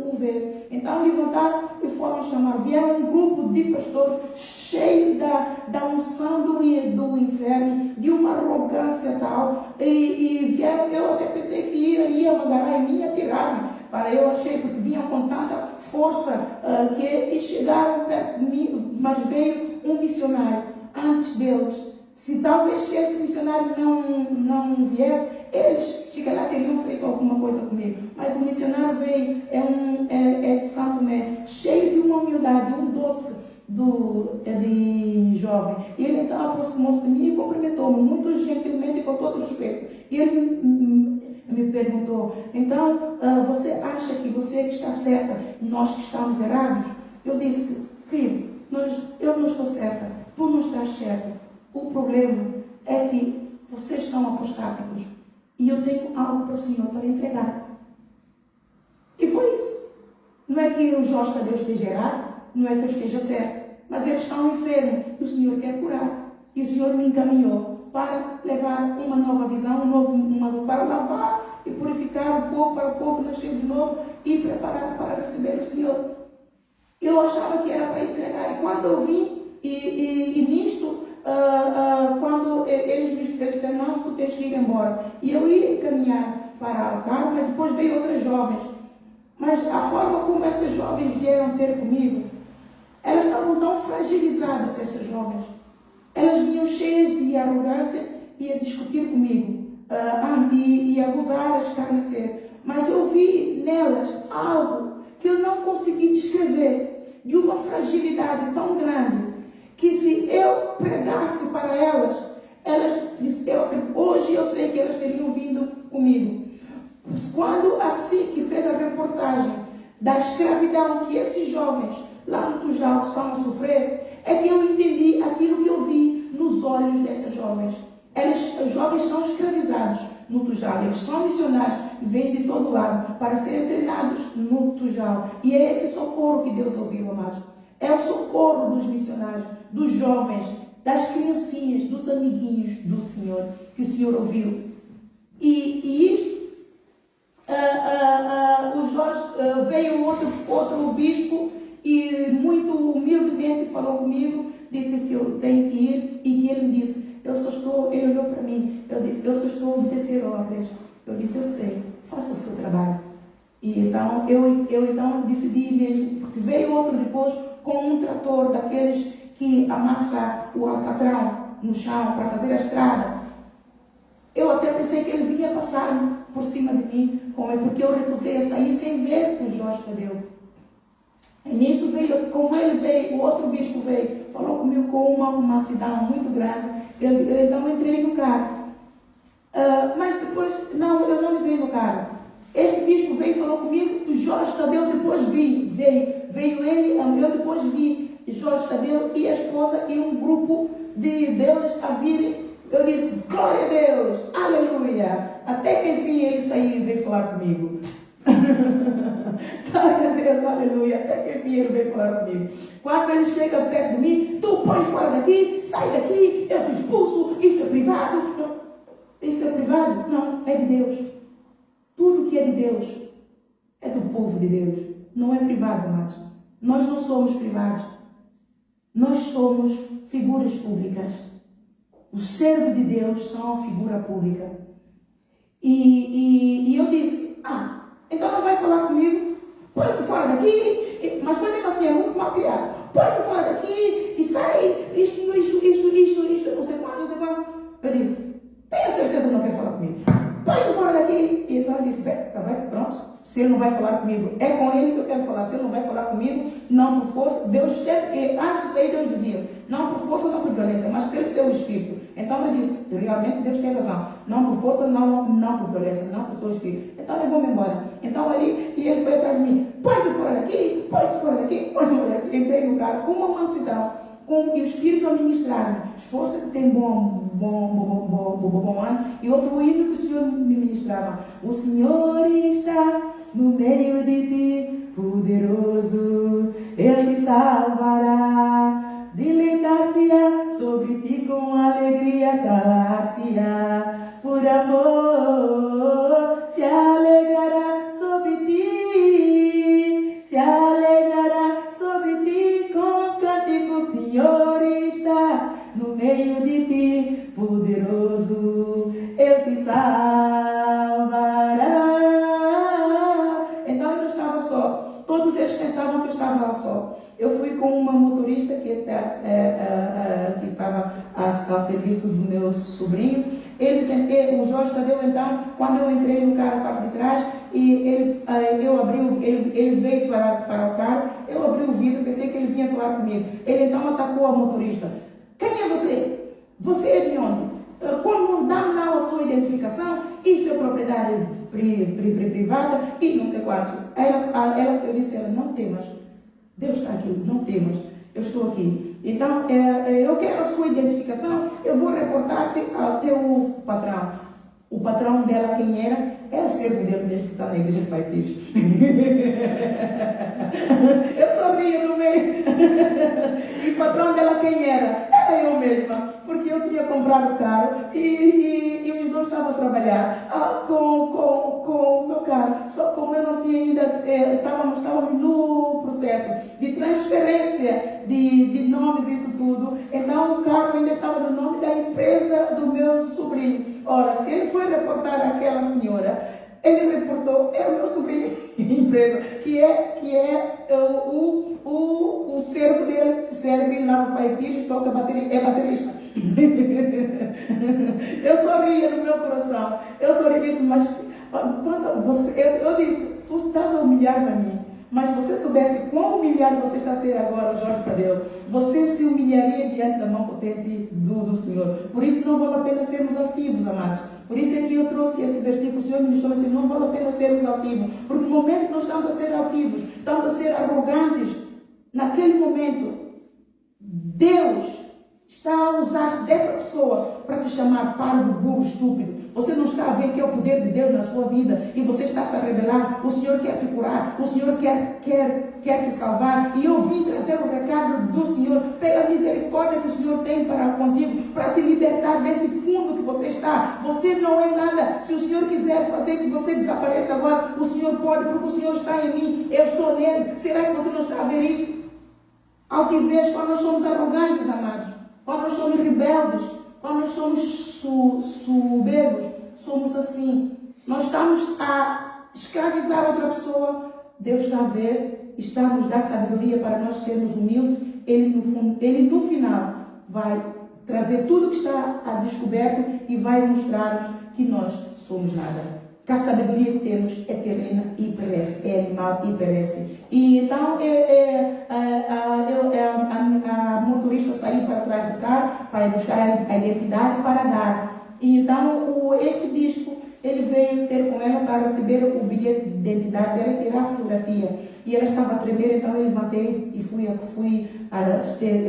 o ver. Então levantaram e foram chamar. Vieram um grupo de pastores cheio da unção do inferno, de uma arrogância tal. E vieram, eu até pensei que iam agarrar em mim e atirar-me. Eu achei, porque vinham com tanta força e chegaram perto de mim, mas veio um missionário antes deles. Se talvez esse missionário não viesse, eles lá teriam feito alguma coisa comigo. Mas o missionário veio, é de Santo Tomé, cheio de uma humildade, um doce de jovem. E ele então aproximou-se de mim e cumprimentou-me muito gentilmente e com todo respeito. E ele me perguntou, então, você acha que você está certa, nós que estamos errados? Eu disse, querido, eu não estou certa, tu não estás certa. O problema é que vocês estão apostáticos e eu tenho algo para o Senhor para entregar. E foi isso. Não é que o Jorge Tadeu esteja errado, não é que eu esteja certo, mas eles estão enfermos e o Senhor quer curar. E o Senhor me encaminhou para levar uma nova visão, para lavar e purificar o povo, para o povo nascer de novo e preparar para receber o Senhor. Eu achava que era para entregar, e quando eu vim, e nisto, quando eles me disseram, não, tu tens que ir embora, e eu ia encaminhar para o carro, mas depois veio outras jovens, mas a forma como essas jovens vieram ter comigo, elas estavam tão fragilizadas, essas jovens, elas vinham cheias de arrogância e a discutir comigo, e abusar, a escarnecer, mas eu vi nelas algo que eu não consegui descrever, de uma fragilidade tão grande, que se eu pregasse para elas, hoje eu sei que elas teriam vindo comigo. Quando a SIC fez a reportagem da escravidão que esses jovens lá no Tujal estão a sofrer, é que eu entendi aquilo que eu vi nos olhos dessas jovens. Os jovens são escravizados no Tujal, eles são missionários e vêm de todo lado para serem treinados no Tujal. E é esse socorro que Deus ouviu, amados. É o socorro dos missionários, dos jovens, das criancinhas, dos amiguinhos do Senhor, que o Senhor ouviu. E isto, o Jorge, veio outro bispo e muito humildemente falou comigo, disse que eu tenho que ir, e que ele me disse, ele olhou para mim, ele disse, eu só estou a obedecer ordens. Eu disse, eu sei, faça o seu trabalho. E então, eu então decidi mesmo, porque veio outro depois com um trator daqueles que amassa o alcatrão no chão para fazer a estrada. Eu até pensei que ele vinha passar por cima de mim, porque eu recusei a sair sem ver o Jorge Tadeu. E nisto veio, como ele veio, o outro bispo veio, falou comigo com uma mansidão muito grande. Eu então entrei no carro. Mas depois, eu não entrei no carro. Este bispo veio e falou comigo, o Jorge Tadeu depois veio ele, eu depois vi Jorge Tadeu e a esposa e um grupo deles a virem. Eu disse, glória a Deus, aleluia. Até que enfim ele saiu e veio falar comigo. Glória a Deus, aleluia. Até que enfim ele veio falar comigo. Quando ele chega perto de mim, tu põe fora daqui, sai daqui, eu te expulso, isto é privado. Não. Isto é privado? Não, é de Deus. Tudo que é de Deus é do povo de Deus. Não é privado, amados. Nós não somos privados. Nós somos figuras públicas. Os servos de Deus são a figura pública. E eu disse, então não vai falar comigo? Põe-te fora daqui. Mas foi mesmo assim, é muito mal criado. Põe-te fora daqui e sai. Isto, não sei quando. Eu disse, tenha certeza que não quer falar comigo. Põe-te fora daqui. E então ele disse, tá bem, pronto. Se ele não vai falar comigo, é com ele que eu quero falar. Se ele não vai falar comigo, não por força. Deus sempre, antes de sair, Deus dizia, não por força, não por violência, mas pelo seu espírito. Então eu disse, realmente Deus tem razão. Não por força, não por violência, não por seu espírito. Então eu vou-me embora. Então ali, e ele foi atrás de mim. Põe-te fora daqui, põe-te fora daqui, põe-te fora daqui. Entrei no carro com uma mansidão, e o espírito a ministrar-me. Esforça que tem bom ano. E outro hino que o Senhor me ministrava. O Senhor está no meio de ti, poderoso, Ele te salvará. Deleitar-se-á sobre ti com alegria, calar-se-á por amor, se alegrará sobre ti, se alegrará sobre ti com cântico. O Senhor está no meio de ti, poderoso, Ele te salvará. Então eu não estava só. Todos eles pensavam que eu estava lá só. Eu fui com uma motorista que estava ao serviço do meu sobrinho. O Jorge Tadeu, então, quando eu entrei no carro para de trás, e ele veio para o carro, eu abri o vidro, pensei que ele vinha falar comigo. Ele então atacou a motorista. Quem é você? Você é de onde? Como dá-me a sua identificação? Isto é propriedade privada e não sei quanto. Eu disse a ela, não temas. Deus está aqui, não temas. Eu estou aqui. Então, eu quero a sua identificação. Eu vou reportar-te ao teu patrão. O patrão dela, quem era? Era o servo dele mesmo que está na igreja de Pai Pires. Eu sorria no meio. E o patrão dela quem era? Era eu mesma. Porque eu tinha comprado lavar o carro e os dois estavam a trabalhar com o meu carro. Só como eu não tinha ainda, estávamos no processo de transferência de nomes, isso tudo. Então o carro ainda estava no nome da empresa do meu sobrinho. Ora, se ele foi reportar aquela senhora, ele reportou, é o meu sobrinho empresa, que é o servo dele, serve lá no Pai Pires e toca bateria, é baterista. Eu sorria no meu coração, eu sorri e disse, mas quando você, eu disse, tu estás a humilhar-me a mim, mas se você soubesse quão humilhado você está a ser agora, Jorge Tadeu, você se humilharia diante da mão potente do Senhor. Por isso não vale a pena sermos altivos, amados. Por isso é que eu trouxe esse versículo, o Senhor me mostrou assim, não vale a pena sermos altivos, porque no momento que nós estamos a ser altivos, estamos a ser arrogantes, naquele momento, Deus está a usar-se dessa pessoa para te chamar parvo, burro, estúpido. Você não está a ver que é o poder de Deus na sua vida e você está se a rebelar. O Senhor quer te curar, o Senhor quer te salvar. E eu vim trazer o recado do Senhor pela misericórdia que o Senhor tem para contigo, para te libertar desse fundo que você está. Você não é nada. Se o Senhor quiser fazer que você desapareça agora, o Senhor pode, porque o Senhor está em mim, eu estou nele. Será que você não está a ver isso? Altivez, quando nós somos arrogantes, amados, quando nós somos rebeldes, quando nós somos soberbos, somos assim. Nós estamos a escravizar outra pessoa. Deus está a ver, está a nos dar sabedoria para nós sermos humildes. Ele no final vai trazer tudo que está a descoberto e vai mostrar-nos que nós somos nada. Que a sabedoria que temos é terrena e perece, é animal e perece. E então a motorista saiu para trás do carro para buscar a identidade para dar. E então este bispo, ele veio ter com ela para receber o bilhete de identidade dela e tirar a fotografia. E ela estava a tremer, então eu levantei e fui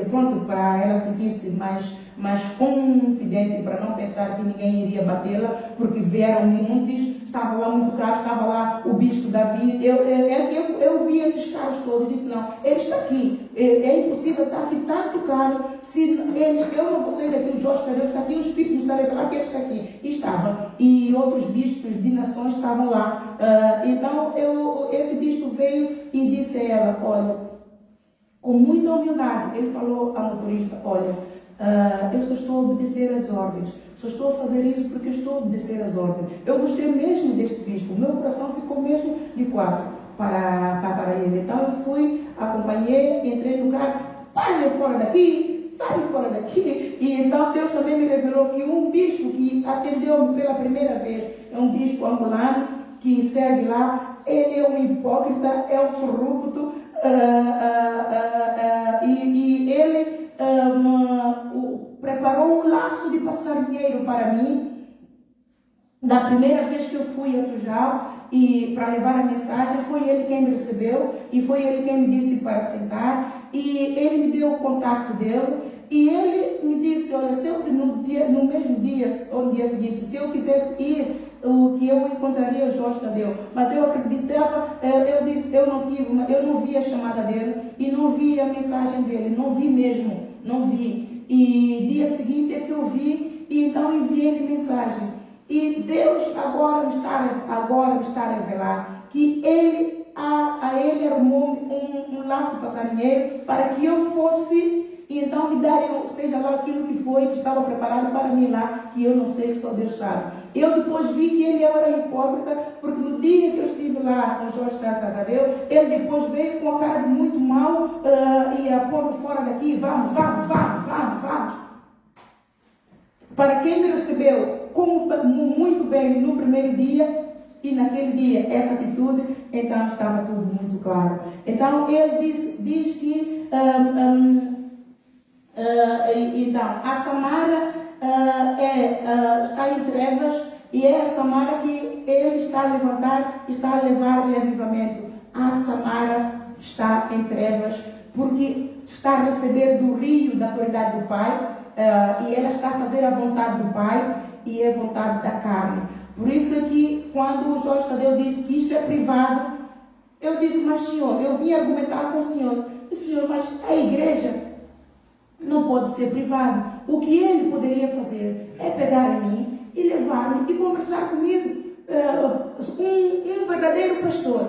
pronto para ela sentir-se mais confidente, para não pensar que ninguém iria batê-la, porque vieram montes, estava lá muito caro, estava lá o bispo Davi. Eu vi esses caras todos e disse, não, ele está aqui, é impossível estar aqui tanto caro, se eu não vou sair daqui, o Jorge Tadeu está aqui, o Espírito me está a revelar que ele está aqui. E estava, e outros bispos de nações estavam lá. Então esse bispo veio e disse a ela, olha, com muita humildade, ele falou à motorista, olha, eu só estou a obedecer às ordens, só estou a fazer isso porque eu estou a obedecer às ordens. Eu gostei mesmo deste bispo, o meu coração ficou mesmo de quatro para ele. Então eu fui, acompanhei, entrei no carro, sai fora daqui, sai fora daqui. E então Deus também me revelou que um bispo que atendeu-me pela primeira vez, é um bispo angolano que serve lá, ele é um hipócrita, é um corrupto, e ele preparou um laço de passarinheiro para mim. Da primeira vez que eu fui a Tujal e para levar a mensagem, foi ele quem me recebeu e foi ele quem me disse para sentar, e ele me deu o contato dele e ele me disse, olha, se eu, no mesmo dia ou no dia seguinte, se eu quisesse ir, que eu encontraria Jorge Tadeu, mas eu acreditava, eu disse, eu não vi a chamada dele e não vi a mensagem dele, não vi mesmo, não vi. E dia seguinte é que eu vi e então enviei-lhe mensagem. E Deus agora me está a revelar que ele arrumou um laço de passarinheiro para que eu fosse, e então me darem, seja lá aquilo que foi, que estava preparado para mim lá, que eu não sei, que só Deus sabe. Eu depois vi que ele era hipócrita, porque no dia que eu estive lá com Jorge Tadeu, ele depois veio com a cara de muito mal e a pôr-me fora daqui, vamos. Para quem me recebeu muito bem no primeiro dia, e naquele dia essa atitude, então estava tudo muito claro. Então ele diz que então a Samara está em trevas, e é a Samara que ele está a levantar, está a levar-lhe avivamento. A Samara está em trevas porque está a receber do rio da autoridade do Pai, e ela está a fazer a vontade do Pai e a vontade da carne. Por isso é que quando o Jorge Tadeu disse que isto é privado, eu disse, mas Senhor, eu vim argumentar com o Senhor, mas a igreja, não pode ser privado. O que ele poderia fazer é pegar em mim e levar-me e conversar comigo. Um verdadeiro pastor,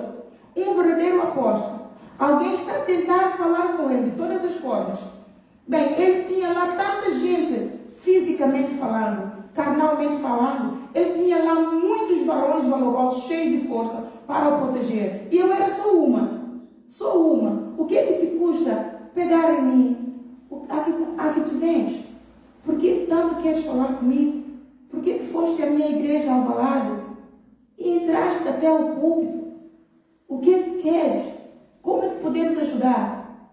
um verdadeiro apóstolo. Alguém está a tentar falar com ele de todas as formas. Bem, ele tinha lá tanta gente, fisicamente falando, carnalmente falando. Ele tinha lá muitos varões valorosos, cheios de força, para o proteger. E eu era só uma. O que é que te custa pegar em mim? A que tu vens? Por que tanto queres falar comigo? Por que foste à minha igreja Alvalade e entraste até o púlpito? O que é que queres? Como é que podemos ajudar?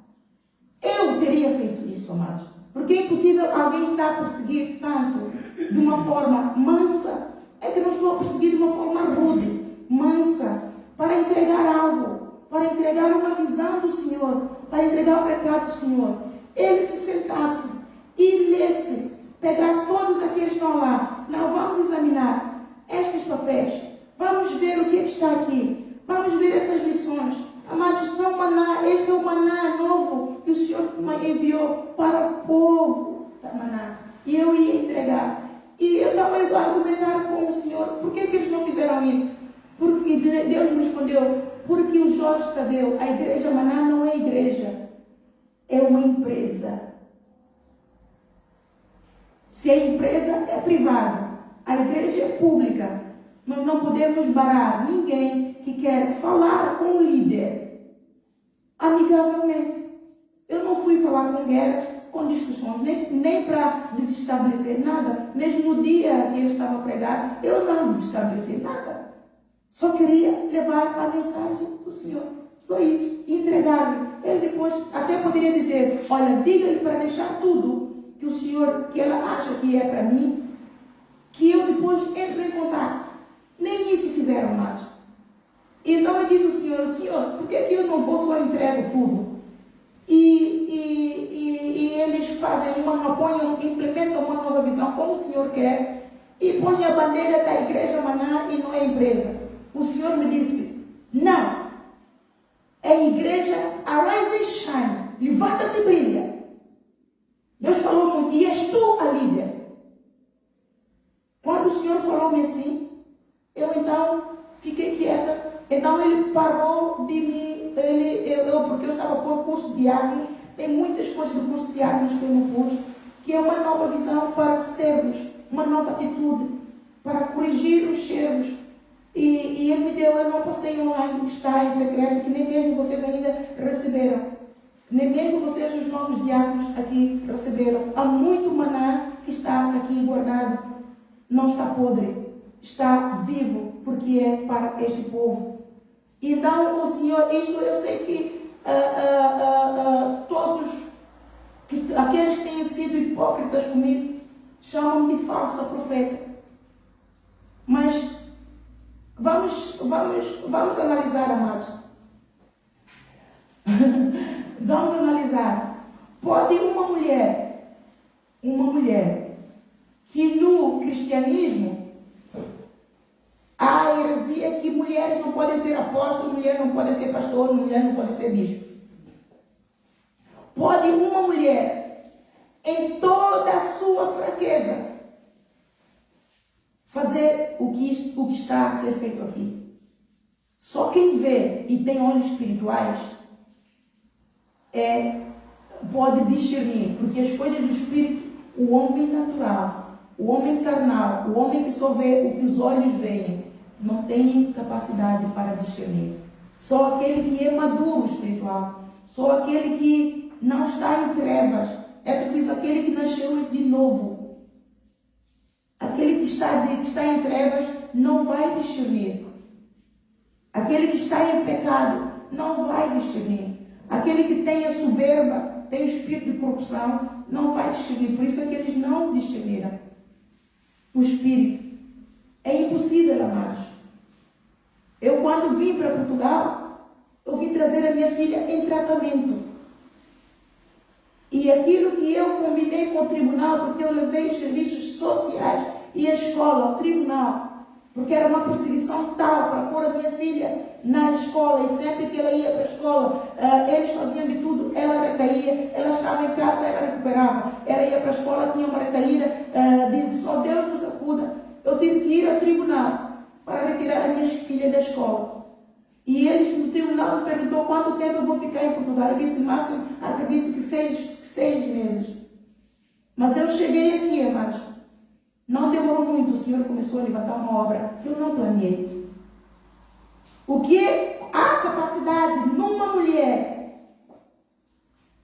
Eu teria feito isso, amados. Porque é impossível alguém estar a perseguir tanto de uma forma mansa. É que não estou a perseguir de uma forma rude, mansa, para entregar algo, para entregar uma visão do Senhor, para entregar o recado do Senhor. Ele se sentasse e lesse, pegasse todos aqueles que estão lá. Não, vamos examinar estes papéis. Vamos ver o que está aqui. Vamos ver essas lições. Amados, são maná. Este é o maná novo que o Senhor enviou para o povo da maná. E eu ia entregar. E eu estava a argumentar com o Senhor. Por que eles não fizeram isso? Porque Deus me respondeu. Porque o Jorge Tadeu, a igreja maná não é igreja. É uma empresa. Se a empresa é privada, a igreja é pública. Nós não podemos barrar ninguém que quer falar com o líder amigavelmente. Eu não fui falar com guerras, com discussões, nem para desestabelecer nada. Mesmo no dia que ele estava a pregar, eu não desestabeleci nada. Só queria levar a mensagem do Senhor. Só isso. Entregar-lhe. Ele depois até poderia dizer, olha, diga-lhe para deixar tudo que o Senhor, que ela acha que é para mim, que eu depois entro em contato. Nem isso fizeram mais. Então eu disse ao Senhor, por que eu não vou só entrego tudo? E eles fazem implementam uma nova visão, como o Senhor quer, e põem a bandeira da igreja maná e não é empresa. O Senhor me disse, não, é igreja Arise and Shine, levanta-te e brilha. Deus falou muito, e és tu a líder. Quando o Senhor falou-me assim, eu então fiquei quieta. Então ele parou de mim, porque eu estava por curso de diáconos, tem muitas coisas do curso de diáconos que eu não pus, que é uma nova visão para servos, uma nova atitude, para corrigir os servos. E ele me deu, eu não passei online, está em secreto, que nem mesmo vocês ainda receberam. Nem mesmo vocês, os novos diáconos aqui, receberam. Há muito maná que está aqui guardado. Não está podre, está vivo, porque é para este povo. Então, o Senhor, isto eu sei que todos, aqueles que têm sido hipócritas comigo, chamam-me de falsa profeta. Mas vamos analisar, amados. Vamos analisar. Pode uma mulher que no cristianismo há a heresia que mulheres não podem ser apóstolos, mulher não pode ser pastor, mulher não pode ser bispo. Pode uma mulher, em toda a sua fraqueza, fazer o que está a ser feito aqui. Só quem vê e tem olhos espirituais pode discernir, porque as coisas do espírito, o homem natural, o homem carnal, o homem que só vê o que os olhos veem, não tem capacidade para discernir. Só aquele que é maduro espiritual, só aquele que não está em trevas, é preciso aquele que nasceu de novo. Aquele que está em trevas não vai discernir. Aquele que está em pecado não vai discernir. Aquele que tem a soberba, tem o espírito de corrupção, não vai discernir. Por isso é que eles não discerniram o espírito. É impossível, amados. Eu, quando vim para Portugal, eu vim trazer a minha filha em tratamento. E aquilo que eu combinei com o tribunal, porque eu levei os serviços sociais e a escola ao tribunal, porque era uma perseguição tal para pôr a minha filha na escola, e sempre que ela ia para a escola, eles faziam de tudo, ela recaía, ela estava em casa, ela recuperava, ela ia para a escola, tinha uma recaída, de só Deus nos acuda. Eu tive que ir ao tribunal para retirar a minha filha da escola. E eles no tribunal me perguntou quanto tempo eu vou ficar em Portugal. Eu disse, no máximo, acredito que 6 meses. Mas eu cheguei aqui, amados. Não demorou muito, o Senhor começou a levantar uma obra que eu não planeei. O que há capacidade numa mulher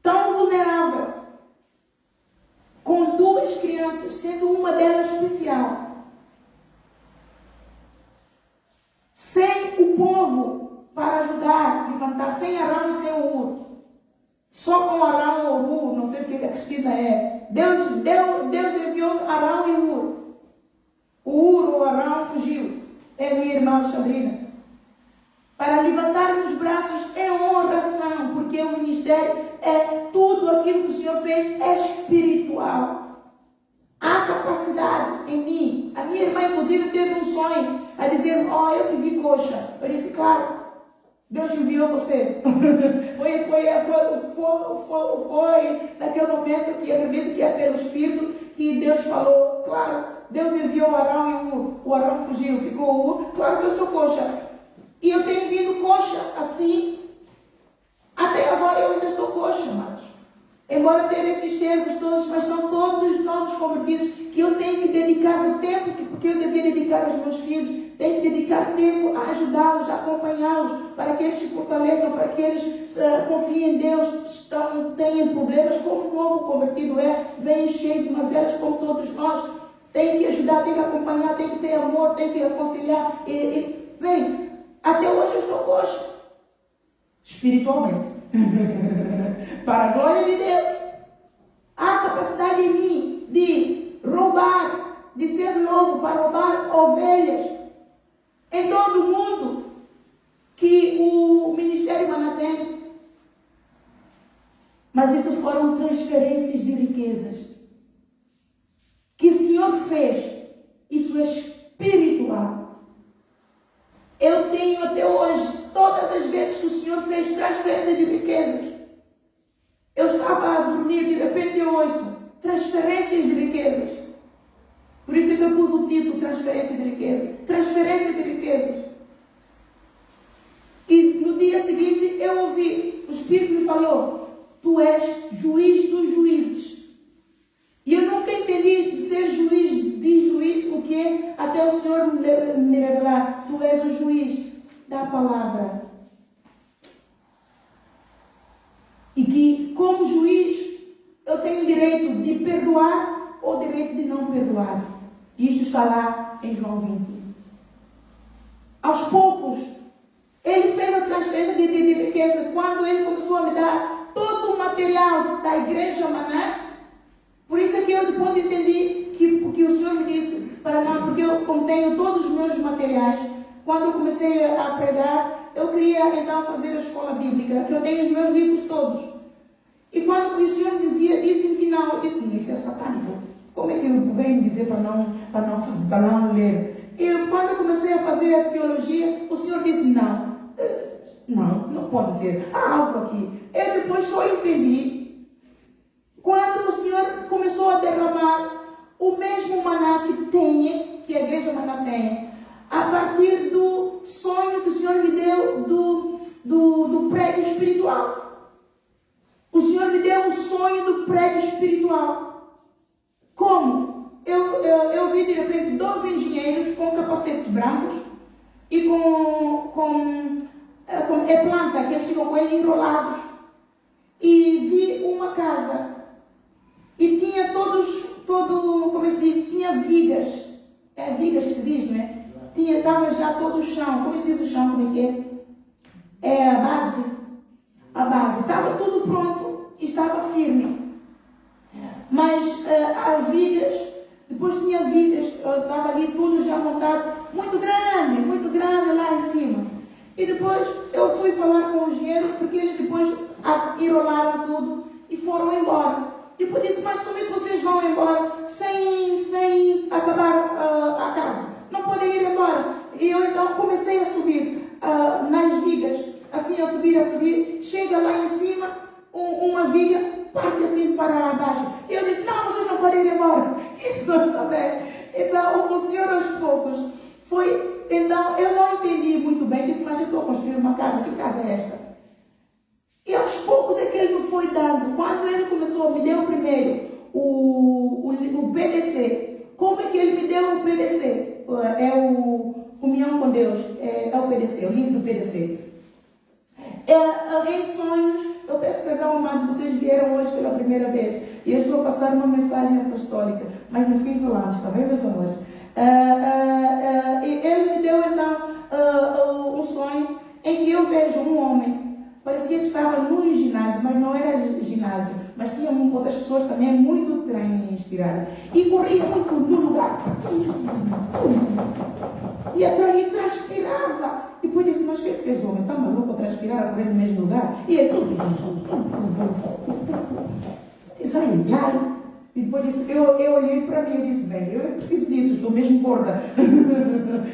tão vulnerável, com 2 crianças, sendo uma delas especial, sem o povo para ajudar, levantar, sem Arão e sem Ur, só com Arão ou Ur, não sei o que a Cristina é. Deus enviou Arão e Ur. O Ur ou Arão fugiu. É minha irmã Alexandrina. Para levantar os braços é honração, porque o ministério é tudo aquilo que o Senhor fez é espiritual. Há capacidade em mim. A minha irmã, inclusive, teve um sonho a dizer, eu te vi coxa. Eu disse, claro, Deus enviou você. foi naquele momento que acredito que é pelo Espírito que Deus falou, claro, Deus enviou o Arão e o Arão fugiu, ficou o Ur, claro que eu estou coxa. E eu tenho vindo coxa assim, até agora eu ainda estou coxa, amados. Embora tenha esses servos todos, mas são todos novos convertidos, que eu tenho que dedicar o tempo, porque eu devia dedicar aos meus filhos, tenho que dedicar tempo a ajudá-los, a acompanhá-los, para que eles se fortaleçam, para que eles confiem em Deus, tenham problemas, como o novo convertido vem cheio de mazelas, como todos nós. Tem que ajudar, tem que acompanhar, tem que ter amor, tem que aconselhar. Bem, até hoje eu estou coxa, espiritualmente. Para a glória de Deus. Há capacidade em mim de roubar, de ser lobo para roubar ovelhas em todo o mundo que o Ministério Maná tem. Mas isso foram transferências de riquezas que o Senhor fez. Isso é espiritual. Eu tenho até hoje, todas as vezes que o Senhor fez transferência de riquezas, eu estava a dormir, de repente eu ouço transferências de riquezas. Por isso é que eu pus o título transferência de riquezas. Transferência de riquezas. E no dia seguinte eu ouvi, o Espírito me falou, tu és juiz dos juízes. E eu nunca entendi de ser juiz de juiz o que é, até o Senhor me revelar, tu és o juiz da palavra. E que, como juiz, eu tenho direito de perdoar ou direito de não perdoar. Isso está lá em João 20. Aos poucos, ele fez a transferência de riqueza. Quando ele começou a me dar todo o material da igreja Maná, por isso é que eu depois entendi que o Senhor me disse, para não, porque eu contenho todos os meus materiais. Quando eu comecei a pregar, eu queria então fazer a escola bíblica, que eu tenho os meus livros todos. E quando o Senhor disse que não, eu disse, isso é satânico. Como é que eu venho dizer para não ler? E quando eu comecei a fazer a teologia, o Senhor disse, não pode ser. Há algo aqui. Eu depois só entendi quando o Senhor começou a derramar o mesmo maná que a igreja Maná tem, a partir do sonho que o Senhor me deu do prédio espiritual. O Senhor me deu um sonho do prédio espiritual. Como? Eu vi de repente 12 engenheiros com capacetes brancos e com planta, que eles ficam com ele enrolados. E vi uma casa. E tinha como se diz, tinha vigas. É vigas que se diz, não é? Estava já todo o chão. Como se diz o chão? Como é que é? É a base. A base. Estava tudo pronto e estava firme. Mas as vigas, depois tinha vigas, estava ali tudo já montado, muito grande lá em cima. E depois eu fui falar com o engenheiro, porque eles depois enrolaram tudo e foram embora. Depois disse, mas como é que vocês vão embora sem acabar a casa? Não podem ir embora. embora. E eu então comecei a subir nas vigas, assim, a subir. Chega lá em cima, uma viga parte assim para baixo. E eu disse, não, vocês não podem ir embora. Isto não está bem. Então, o Senhor aos poucos foi... Então, eu não entendi muito bem. Disse, mas eu estou a construir uma casa. Que casa é esta? E aos poucos é que ele me foi dando. Quando ele começou, me deu primeiro o PDC. Como é que ele me deu o PDC? É o Comunhão com Deus. É o PDC, o livro do PDC. Em sonhos, eu peço perdão, amados, vocês vieram hoje pela primeira vez. E eu estou a passar uma mensagem apostólica. Mas no fim falamos, está bem, meus amores? Ele me deu então um sonho em que eu vejo um homem. Parecia que estava num ginásio, mas não era ginásio. Mas tinha outras pessoas também muito transpiradas. E corria muito no lugar. E transpirava. E depois disse, mas o que é que fez o homem? Está maluco a transpirar, a correr no mesmo lugar? E ele tudo. Disse, ai. E depois disse, eu olhei para mim e disse, bem, eu preciso disso, estou mesmo gorda.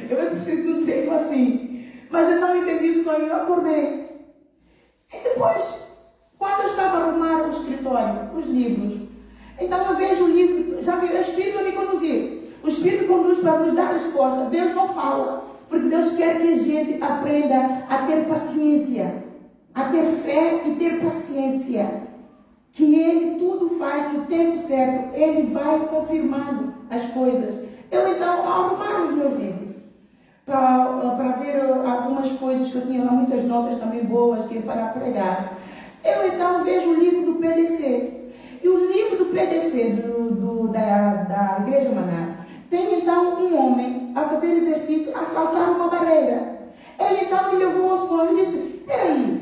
Eu preciso de um treino assim. Mas eu não entendi o sonho, eu acordei. E depois, quando eu estava a arrumar o escritório, os livros, então eu vejo o livro, já vi o Espírito a me conduzir. O Espírito conduz para nos dar resposta. Deus não fala, porque Deus quer que a gente aprenda a ter paciência, a ter fé e ter paciência. Que Ele tudo faz no tempo certo, Ele vai confirmando as coisas. Eu então, ao arrumar os meus livros, para ver algumas coisas que eu tinha lá, muitas notas também boas que é para pregar, eu então vejo o livro do PDC. E o livro do PDC, da Igreja Maná, tem então um homem a fazer exercício, a saltar uma barreira. Ele então me levou ao sonho e disse, peraí,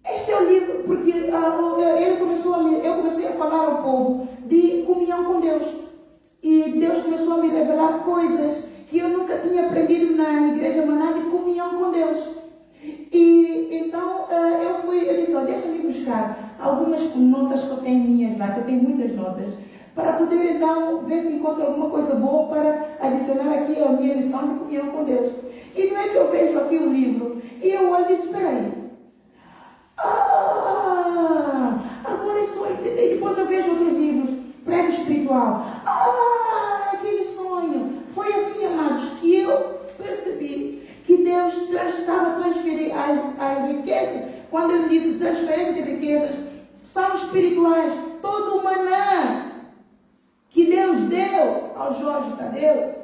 este é o livro, porque eu comecei a falar ao povo de comunhão com Deus. E Deus começou a me revelar coisas que eu nunca tinha aprendido na Igreja Maná de comunhão com Deus. E então eu disse, deixa-me buscar algumas notas que eu tenho minhas lá, que eu tenho muitas notas, para poder então ver se encontro alguma coisa boa para adicionar aqui a minha lição de comunhão com Deus. E não é que eu vejo aqui o livro, e eu olho e disse, espera aí. Agora estou a entender. Depois eu vejo outros livros, prego espiritual. Aquele sonho. Foi assim, amados, que eu percebi que Deus estava a transferir as riquezas. Quando Ele disse transferência de riquezas, são espirituais. Todo o maná que Deus deu ao Jorge Tadeu,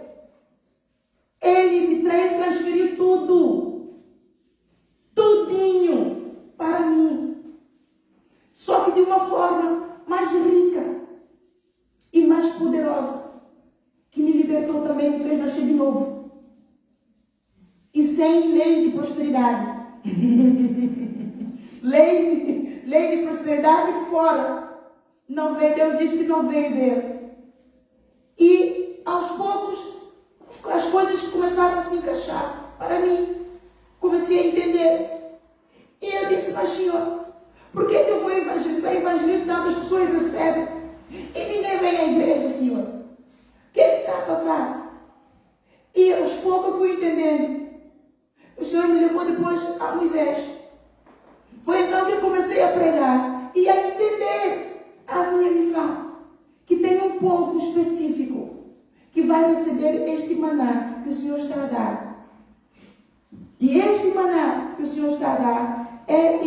Ele transferiu tudo. Tudinho para mim. Só que de uma forma mais rica e mais poderosa, que me libertou também, me fez nascer de novo. E sem lei de prosperidade. lei de prosperidade fora. Não veio, Deus disse que não veio dele. E aos poucos as coisas começaram a se encaixar para mim. Comecei a entender. E eu disse, mas Senhor, por que eu vou evangelizar? Evangelizar tantas pessoas recebem e ninguém vem à igreja, Senhor? O que está a passar? E aos poucos eu fui entendendo. O Senhor me levou depois a Moisés. Foi então que eu comecei a pregar e a entender a minha missão. Que tem um povo específico que vai receber este maná que o Senhor está a dar. E este maná que o Senhor está a dar, ele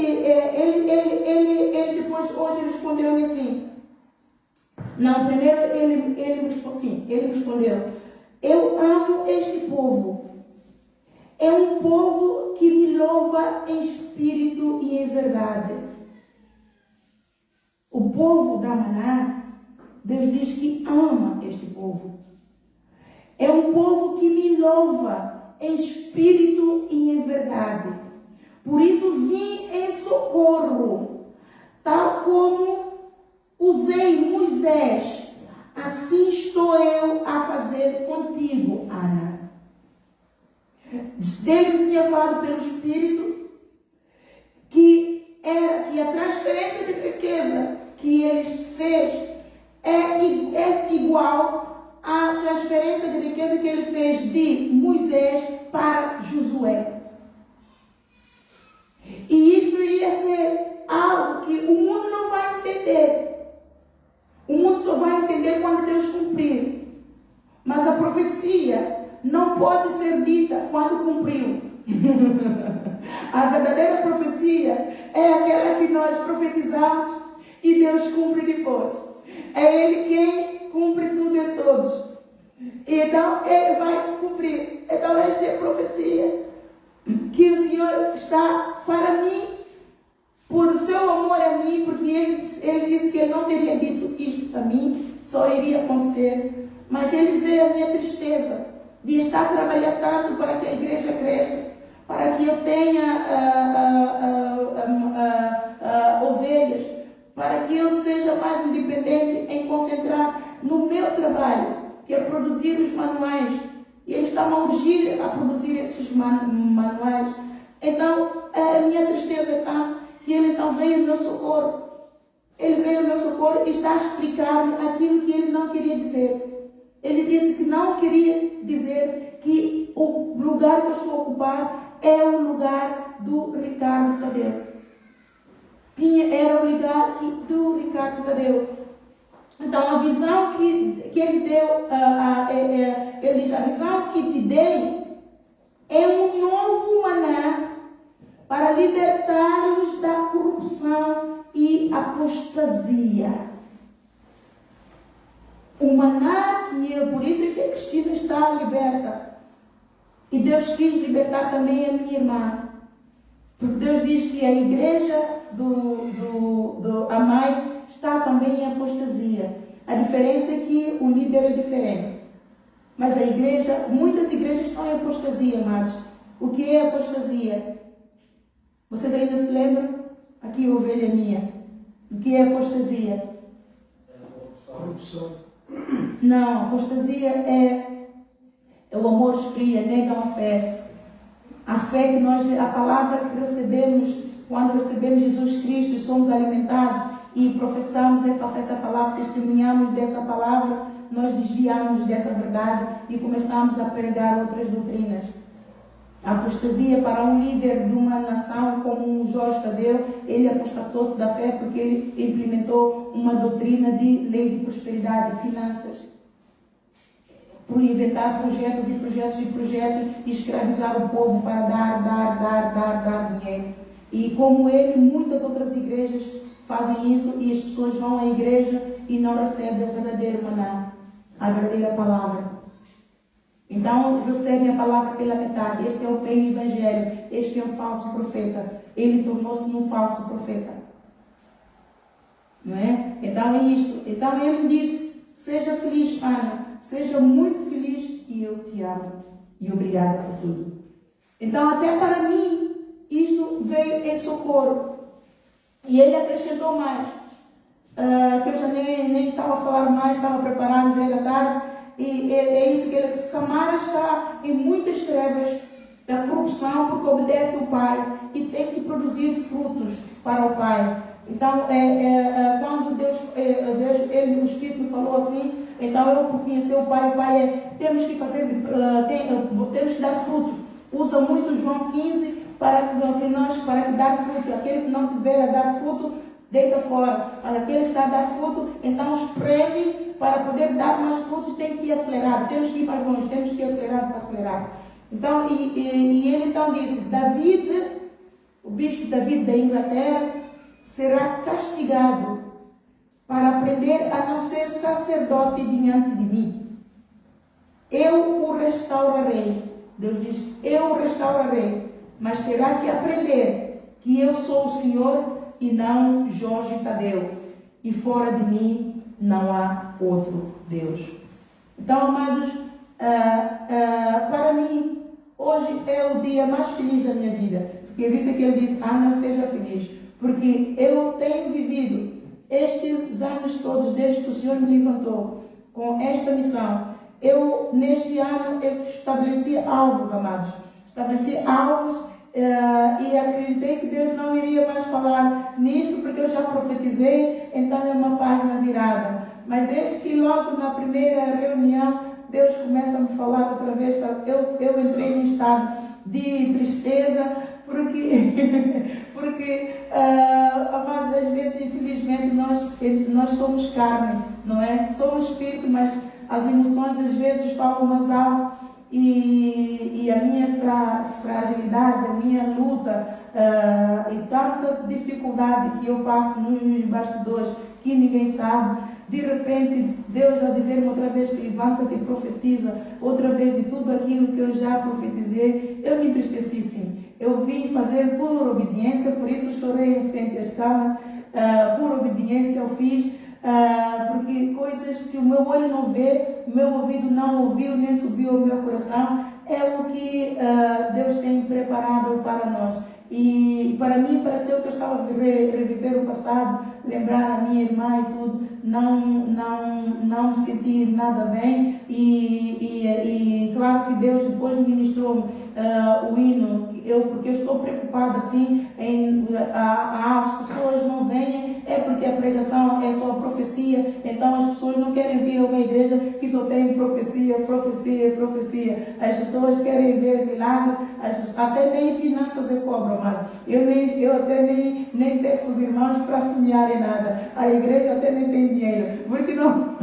depois, hoje, respondeu assim. Não, primeiro ele respondeu, eu amo este povo. É um povo que me louva em espírito e em verdade. O povo da Maná, Deus diz que ama este povo. É um povo que me louva em espírito e em verdade. Por isso vim em socorro, tal como usei Moisés, assim estou eu a fazer contigo, Ana. Ele tinha falado pelo Espírito que a transferência de riqueza que ele fez é igual à transferência de riqueza que ele fez de Moisés entender. O mundo só vai entender quando Deus cumprir. Mas a profecia não pode ser dita quando cumpriu. A verdadeira profecia é aquela que nós profetizamos e Deus cumpre depois. É Ele quem cumpre tudo e todos. Então, Ele vai se cumprir. Então, esta é a profecia que o Senhor está para mim, por seu amor a mim, porque Ele disse que Ele não teria dito isto a mim, só iria acontecer. Mas Ele vê a minha tristeza de estar a trabalhar tanto para que a igreja cresça, para que eu tenha ovelhas, para que eu seja mais independente em concentrar no meu trabalho, que é produzir os manuais. E Ele está a urgir a produzir esses manuais. Então, a minha tristeza está que Ele então veio ao meu socorro. Ele veio ao meu socorro e está a explicar-me aquilo que Ele não queria dizer. Ele disse que não queria dizer que o lugar que eu estou a ocupar é o lugar do Ricardo Tadeu. Era o lugar do Ricardo Tadeu. Então, a visão que ele deu, ele diz, a visão que te dei é um novo maná para libertar-los da corrupção e apostasia. O maná por isso é que a Cristina está liberta. E Deus quis libertar também a minha irmã. Porque Deus diz que a igreja a mãe está também em apostasia. A diferença é que o líder é diferente. Mas a igreja, muitas igrejas estão em apostasia, amados. O que é apostasia? Vocês ainda se lembram? Aqui a ovelha minha. O que é apostasia? Corrupção. Não, apostasia é o amor esfria, negam a fé. A fé que nós, a palavra que recebemos, quando recebemos Jesus Cristo e somos alimentados e professamos essa palavra, testemunhamos dessa palavra, nós desviamos dessa verdade e começamos a pregar outras doutrinas. A apostasia para um líder de uma nação como Jorge Tadeu, ele apostatou-se da fé porque ele implementou uma doutrina de lei de prosperidade, de finanças, por inventar projetos e escravizar o povo para dar dinheiro. E como ele, muitas outras igrejas fazem isso e as pessoas vão à igreja e não recebem a verdadeira maná, a verdadeira palavra. Então, recebem a palavra pela metade. Este é o bem evangelho. Este é um falso profeta. Ele tornou-se um falso profeta. Não é? Então, é isto. Então, ele disse, seja feliz, Ana. Seja muito feliz e eu te amo. E obrigada por tudo. Então, até para mim, isto veio em socorro. E ele acrescentou mais. Que eu já nem estava a falar mais, estava preparando, já era tarde. E é isso que ele disse. Samara está em muitas trevas da corrupção porque obedece ao Pai e tem que produzir frutos para o Pai. Então, quando o Espírito me falou assim, então eu por conhecer o Pai temos que fazer, temos que dar fruto. Usa muito João 15 para que dar fruto. Aquele que não tiver a dar fruto, deita fora. Mas aquele que está a dar fruto, então espreme para poder dar mais frutos, tem que ir acelerado. Temos que ir mais longe, temos que ir acelerado para acelerar. Então, e ele então disse, o bispo David da Inglaterra, será castigado para aprender a não ser sacerdote diante de mim. Eu o restaurarei. Deus diz, eu o restaurarei. Mas terá que aprender que eu sou o Senhor e não Jorge Tadeu. E fora de mim não há outro Deus. Então, amados, para mim, hoje é o dia mais feliz da minha vida. Porque por isso é que ele disse, Ana, seja feliz. Porque eu tenho vivido estes anos todos, desde que o Senhor me levantou, com esta missão. Neste ano, eu estabeleci alvos, amados. Estabeleci alvos e acreditei que Deus não iria mais falar nisto, porque eu já profetizei, então é uma página virada. Mas eis que logo na primeira reunião, Deus começa a me falar outra vez. Eu entrei num estado de tristeza, porque amados, às vezes, infelizmente, infelizmente nós somos carne, não é? Somos espírito, mas as emoções às vezes falam mais alto e a minha fragilidade, a minha luta e tanta dificuldade que eu passo nos bastidores que ninguém sabe. De repente, Deus já dizer-me outra vez que levanta-te e profetiza, outra vez de tudo aquilo que eu já profetizei, eu me entristeci sim. Eu vim fazer por obediência, por isso chorei em frente às câmaras, por obediência eu fiz, porque coisas que o meu olho não vê, o meu ouvido não ouviu, nem subiu ao meu coração, é o que Deus tem preparado para nós. E para mim pareceu que eu estava a reviver o passado, lembrar a minha irmã e tudo, não me senti nada bem e claro que Deus depois me ministrou o hino, porque eu estou preocupada assim, as pessoas não vêm, é porque a pregação é só profecia, então as pessoas não querem vir a uma igreja que só tem profecia. As pessoas querem ver milagre, até nem finanças eu cobro mais. Eu até nem peço os irmãos para semearem nada. A igreja até nem tem dinheiro, porque não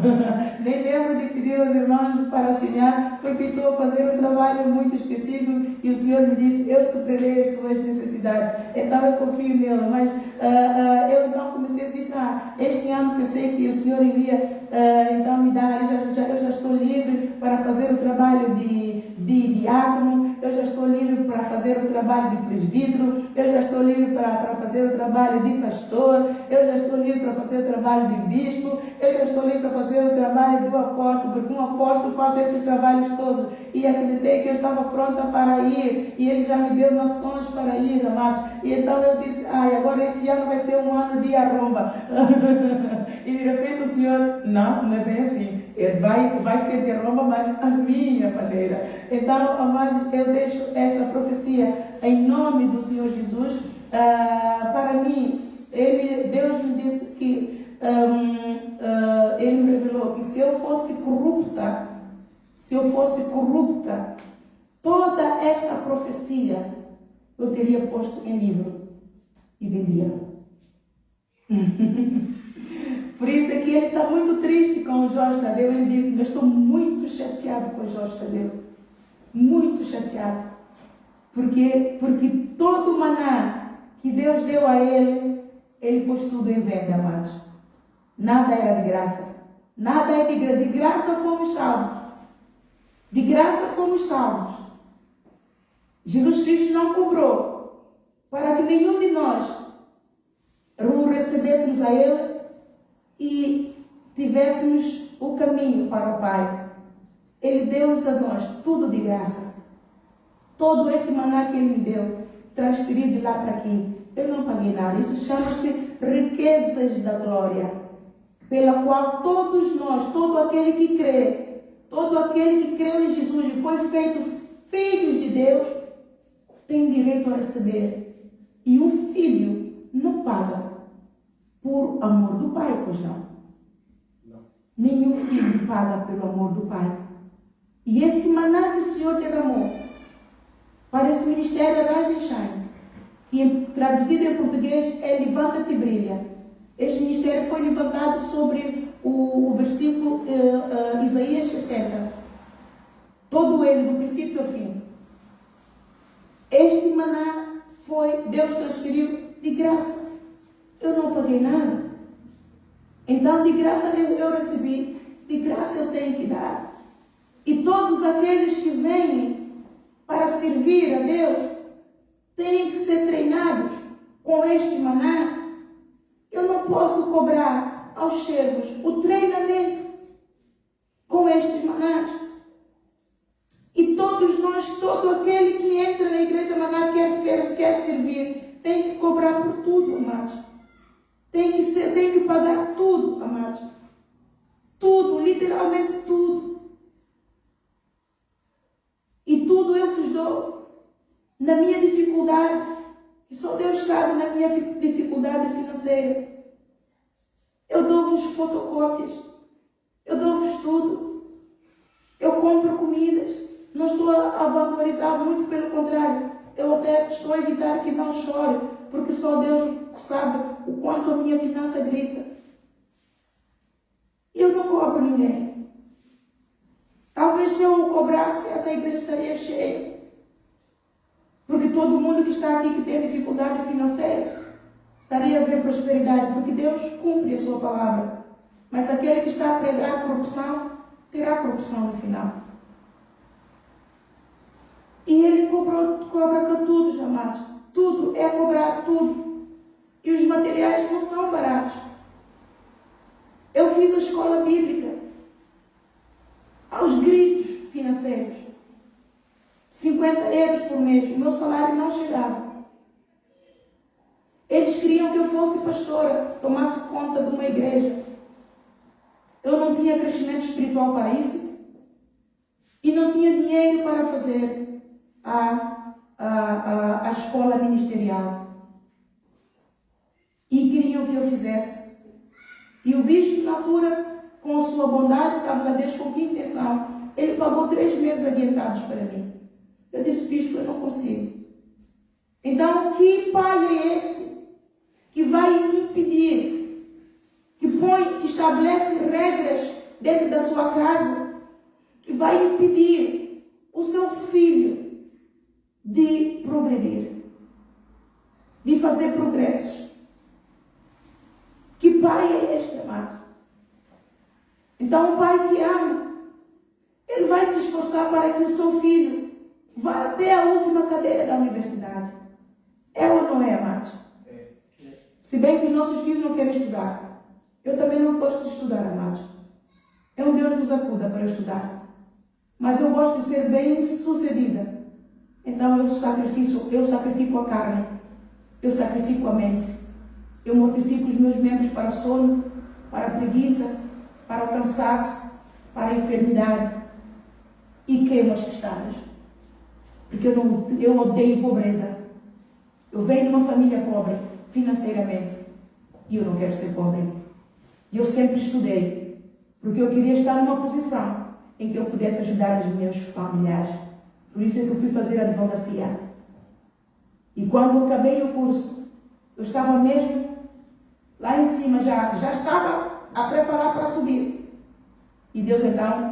nem lembro de pedir aos irmãos para semear, porque estou a fazer um trabalho muito específico e o Senhor me disse, eu suprirei as tuas necessidades. Então eu confio nele, mas eu então comecei a dizer, este ano pensei que o Senhor iria então me dar, eu já estou livre para fazer o trabalho de diácono, eu já estou livre para fazer o trabalho de presbítero, eu já estou livre para fazer o trabalho de pastor, eu já estou livre para fazer o trabalho de bispo, eu já estou livre para fazer o trabalho do apóstolo, porque um apóstolo faz esses trabalhos todos. E acreditei que eu estava pronta para ir, e ele já me deu nações para ir, amados. E então eu disse, agora este ano vai ser um ano de arromba. E de repente o Senhor, não é bem assim. Vai ser de arromba, mas a minha maneira. Então, amados, eu deixo esta profecia em nome do Senhor Jesus. Para mim, Deus me disse que Ele me revelou que se eu fosse corrupta, toda esta profecia eu teria posto em livro e vendia. Por isso é que ele está muito triste com o Jorge Tadeu. Ele disse, eu estou muito chateado com o Jorge Tadeu. Muito chateado. Porque todo o maná que Deus deu a ele, ele pôs tudo em venda, amados. Nada era de graça. Nada é de graça. De graça fomos salvos. De graça fomos salvos. Jesus Cristo não cobrou para que nenhum de nós o recebêssemos a Ele e tivéssemos o caminho para o Pai. Ele deu-nos a nós tudo de graça. Todo esse maná que Ele me deu, transferido de lá para aqui, eu não paguei nada. Isso chama-se riquezas da glória, pela qual todos nós, todo aquele que creu em Jesus e foi feito filhos de Deus, tem direito a receber. E o filho não paga por amor do pai, pois não? Nenhum filho paga pelo amor do pai. E esse maná que o Senhor derramou para esse ministério Rise and Shine, que traduzido em português é Levanta-te e Brilha. Este ministério foi levantado sobre o versículo Isaías 60. Todo ele, do princípio ao fim. Este maná Deus transferiu de graça. Eu não paguei nada. Então, de graça eu recebi, de graça eu tenho que dar. E todos aqueles que vêm para servir a Deus têm que ser treinados com este maná. Eu não posso cobrar aos servos o treinamento com estes manás. E todos nós, todo aquele que entra na igreja maná quer servir, tem que cobrar por tudo, amados. Tem que pagar tudo, amados. Tudo, literalmente tudo. E tudo eu vos dou na minha dificuldade, que só Deus sabe na minha dificuldade financeira. Eu dou-vos fotocópias, eu dou-vos tudo. Eu compro comidas. Não estou a valorizar, muito pelo contrário. Eu até estou a evitar que não chore porque só Deus sabe o quanto a minha finança grita. Eu não cobro ninguém. Talvez se eu cobrasse, essa igreja estaria cheia. Porque todo mundo que está aqui que tem dificuldade financeira estaria a ver prosperidade, porque Deus cumpre a sua palavra. Mas aquele que está a pregar corrupção, terá corrupção no final. E ele cobra com tudo, amados. Tudo é cobrar, tudo. E os materiais não são baratos. Eu fiz a escola bíblica aos gritos financeiros. 50 euros por mês. O meu salário não chegava. Eles queriam que eu fosse pastora, tomasse conta de uma igreja. Eu não tinha crescimento espiritual para isso. E não tinha dinheiro para fazer a escola ministerial. E queriam que eu fizesse. E o bispo, na altura, com a sua bondade, sabe lá Deus com que intenção, ele pagou 3 meses adiantados para mim. Eu disse, bispo, eu não consigo. Então, que pai é esse que vai impedir, que estabelece regras dentro da sua casa, que vai impedir o seu filho de progredir, de fazer progressos? Que pai é este, amado? Então, um pai que ama, ele vai se esforçar para que o seu filho vá até a última cadeira da universidade. É ou não é, amados? Se bem que os nossos filhos não querem estudar. Eu também não gosto de estudar, amados. É um Deus nos acuda para estudar. Mas eu gosto de ser bem sucedida. Então eu sacrifico a carne. Eu sacrifico a mente. Eu mortifico os meus membros para o sono, para a preguiça, para o cansaço, para a enfermidade. E queimo as pestanas. Porque eu odeio pobreza. Eu venho de uma família pobre, financeiramente. E eu não quero ser pobre. E eu sempre estudei. Porque eu queria estar numa posição em que eu pudesse ajudar os meus familiares. Por isso é que eu fui fazer a advocacia. E quando eu acabei o curso, eu estava mesmo lá em cima, já estava a preparar para subir. E Deus então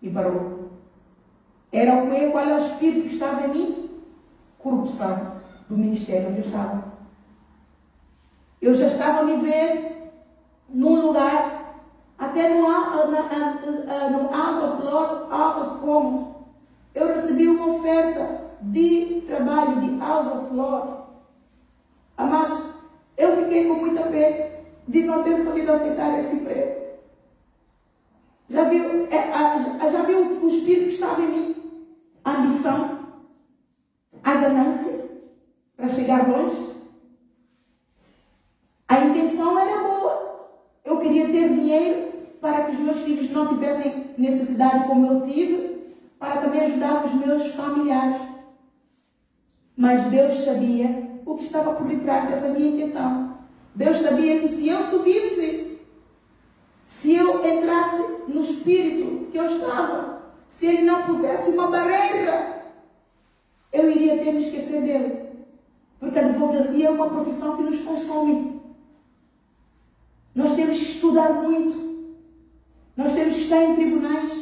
me parou. Era qual é o espírito que estava em mim? Corrupção do ministério onde eu estava. Eu já estava a me ver num lugar, até no House of Lord, House of Commons. Eu recebi uma oferta de trabalho de House of Lord. Amados, eu fiquei com muita pena de não ter podido aceitar esse emprego. Já viu o espírito que estava em mim? A ambição, a ganância para chegar longe. A intenção era boa. Eu queria ter dinheiro para que os meus filhos não tivessem necessidade como eu tive, para também ajudar os meus familiares. Mas Deus sabia o que estava por detrás dessa minha intenção. Deus sabia que se eu subisse, se eu entrasse no espírito que eu estava, se Ele não pusesse uma barreira, eu iria ter que esquecer dele. Porque a advocacia é uma profissão que nos consome. Nós temos que estudar muito. Nós temos que estar em tribunais.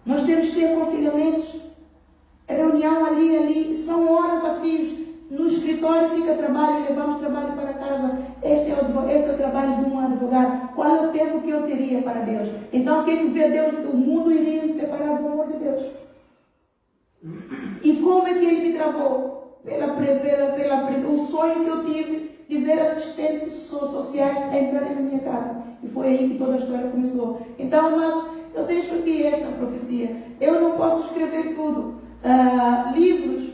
Nós temos que ter aconselhamentos. Reunião ali. São horas a fios. No escritório fica trabalho, levamos trabalho para casa. Este é o trabalho de um advogado. Qual é o tempo que eu teria para Deus? Então, quem vê Deus, o mundo iria me separar do amor de Deus. E como é que Ele me travou? O sonho que eu tive de ver assistentes sociais a entrarem na minha casa. E foi aí que toda a história começou. Então, amados, eu deixo aqui esta profecia. Eu não posso escrever tudo. Livros,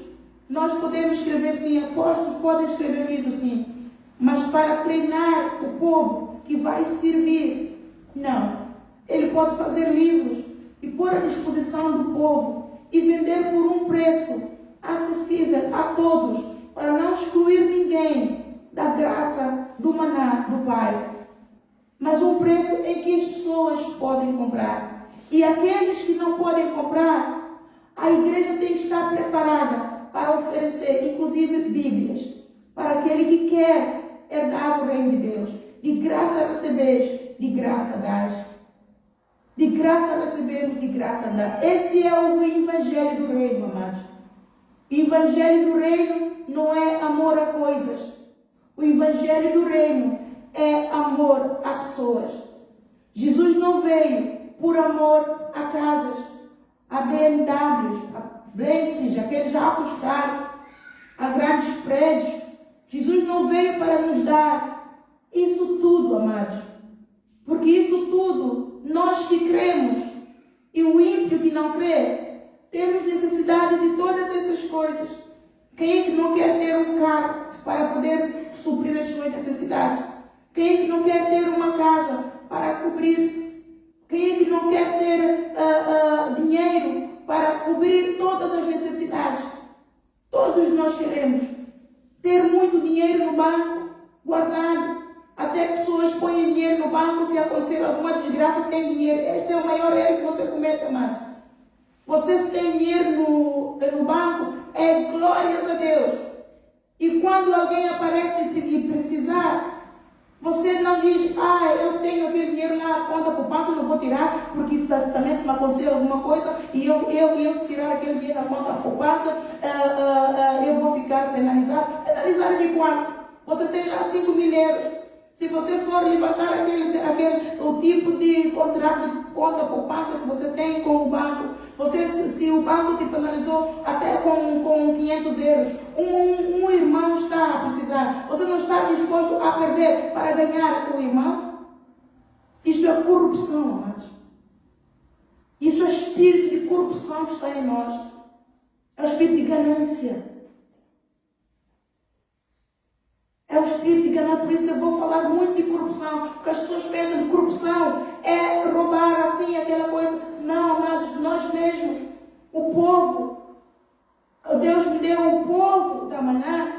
nós podemos escrever sim, apóstolos podem escrever livros sim, mas para treinar o povo que vai servir, não. Ele pode fazer livros e pôr à disposição do povo e vender por um preço acessível a todos, para não excluir ninguém da graça do maná do Pai, mas um preço em que as pessoas podem comprar. E aqueles que não podem comprar, a igreja tem que estar preparada para oferecer, inclusive, Bíblias. para aquele que quer herdar o reino de Deus. De graça recebeis, de graça dás. De graça recebemos, de graça dás. Esse é o evangelho do reino, amados. O evangelho do reino não é amor a coisas. O evangelho do reino é amor a pessoas. Jesus não veio por amor a casas, a BMWs, a Blentes, aqueles altos carros, a grandes prédios. Jesus não veio para nos dar isso tudo, amados. Porque isso tudo, nós que cremos e o ímpio que não crê, temos necessidade de todas essas coisas. Quem é que não quer ter um carro para poder suprir as suas necessidades? Quem é que não quer ter uma casa para cobrir-se? Quem é que não quer ter dinheiro para cobrir todas as necessidades? Todos nós queremos ter muito dinheiro no banco, guardado. Até pessoas põem dinheiro no banco, se acontecer alguma desgraça, tem dinheiro. Este é o maior erro que você comete, amados. Você se tem dinheiro no banco, é glórias a Deus. E quando alguém aparece e precisar, você não diz, eu tenho aquele dinheiro na conta poupança, não vou tirar, porque também se me acontecer alguma coisa, e eu se tirar aquele dinheiro na conta poupança, eu vou ficar penalizado. Penalizado de quanto? Você tem lá 5 mil euros. Se você for levantar o tipo de contrato de conta poupança que você tem com o banco, se o banco te penalizou até com 500 euros, um irmão está a precisar, você não está disposto a perder para ganhar o irmão? Isto é corrupção, amados. Isso é espírito de corrupção que está em nós. É o espírito de ganância. É o espírito de ganância. Por isso eu vou falar muito de corrupção, porque as pessoas pensam que corrupção é roubar assim, aquela coisa. Não, amados, nós mesmos, o povo, Deus me deu o povo da manhã,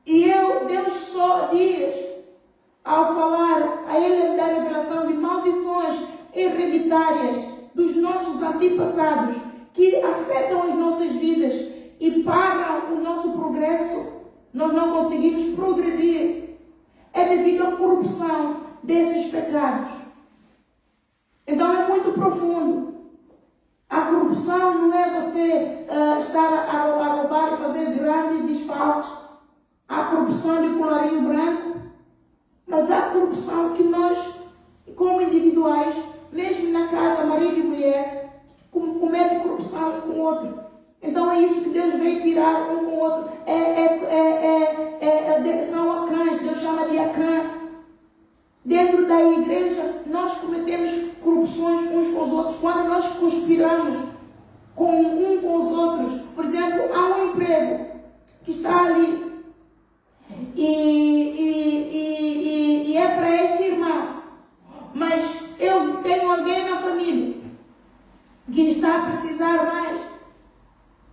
e Deus só diz, ao falar, a Ele me dá a revelação de maldições hereditárias dos nossos antepassados, que afetam as nossas vidas e param o nosso progresso. Nós não conseguimos progredir. É devido à corrupção desses pecados. Então é muito profundo. A corrupção não é você estar a roubar e fazer grandes desfalques. Há corrupção de colarinho branco. Mas há corrupção que nós, como individuais, mesmo na casa, marido e mulher, cometem corrupção um com o outro. Então é isso que Deus veio tirar um com o outro. São acãs, Deus chama de acã. Dentro da igreja, nós cometemos corrupções uns com os outros. Quando nós conspiramos um com os outros, por exemplo, há um emprego que está ali e é para esse irmão, mas eu tenho alguém na família que está a precisar mais.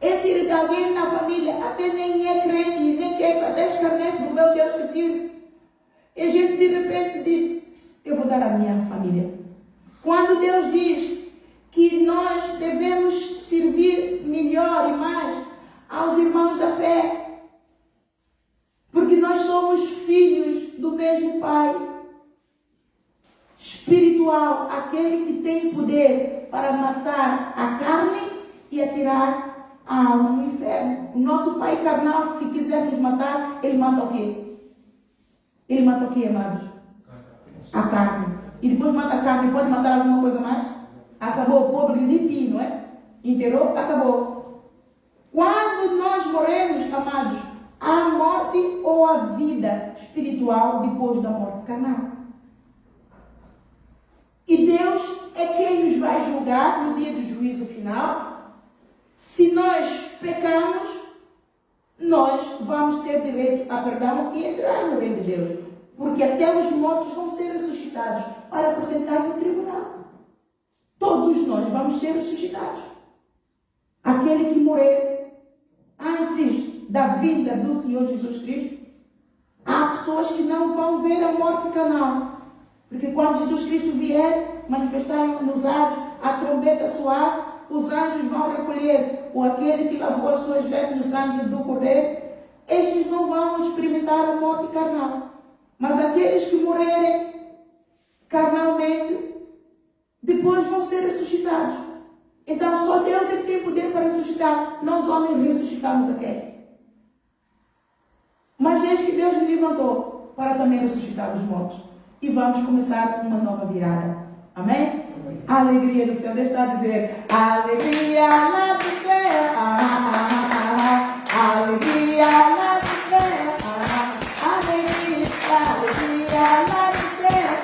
Esse alguém na família até nem é crente, nem quer, até escarnece do meu Deus que sirve. E a gente de repente diz, eu vou dar à minha família. Quando Deus diz que nós devemos servir melhor e mais aos irmãos da fé, porque nós somos filhos do mesmo Pai espiritual, aquele que tem poder para matar a carne e atirar a alma no inferno. O nosso pai carnal, se quiser nos matar, ele mata o quê? Ele mata o quê, amados? A carne. E depois mata a carne, pode matar alguma coisa mais? Acabou, o pobre limpinho, não é? Enterrou, acabou. Quando nós morremos, amados, há a morte ou a vida espiritual depois da morte carnal. E Deus é quem nos vai julgar no dia do juízo final. Se nós pecamos, nós vamos ter direito a perdão e entrar no reino de Deus. Porque até os mortos vão ser ressuscitados para apresentar no tribunal. Todos nós vamos ser ressuscitados. Aquele que morrer antes da vinda do Senhor Jesus Cristo, há pessoas que não vão ver a morte carnal. Porque quando Jesus Cristo vier manifestar nos ares, a trombeta soar, os anjos vão recolher aquele que lavou as suas vestes no sangue do Cordeiro. estes não vão experimentar a morte carnal. Mas aqueles que morrerem carnalmente, depois vão ser ressuscitados. Então só Deus é que tem poder para ressuscitar. Nós homens ressuscitamos aquele. Mas eis que Deus me levantou para também ressuscitar os mortos. E vamos começar uma nova virada. Amém? Amém. A alegria do céu. Deus está a dizer: alegria lá do céu. Alegria lá do céu. Alegria lá do céu. Alegria lá do céu.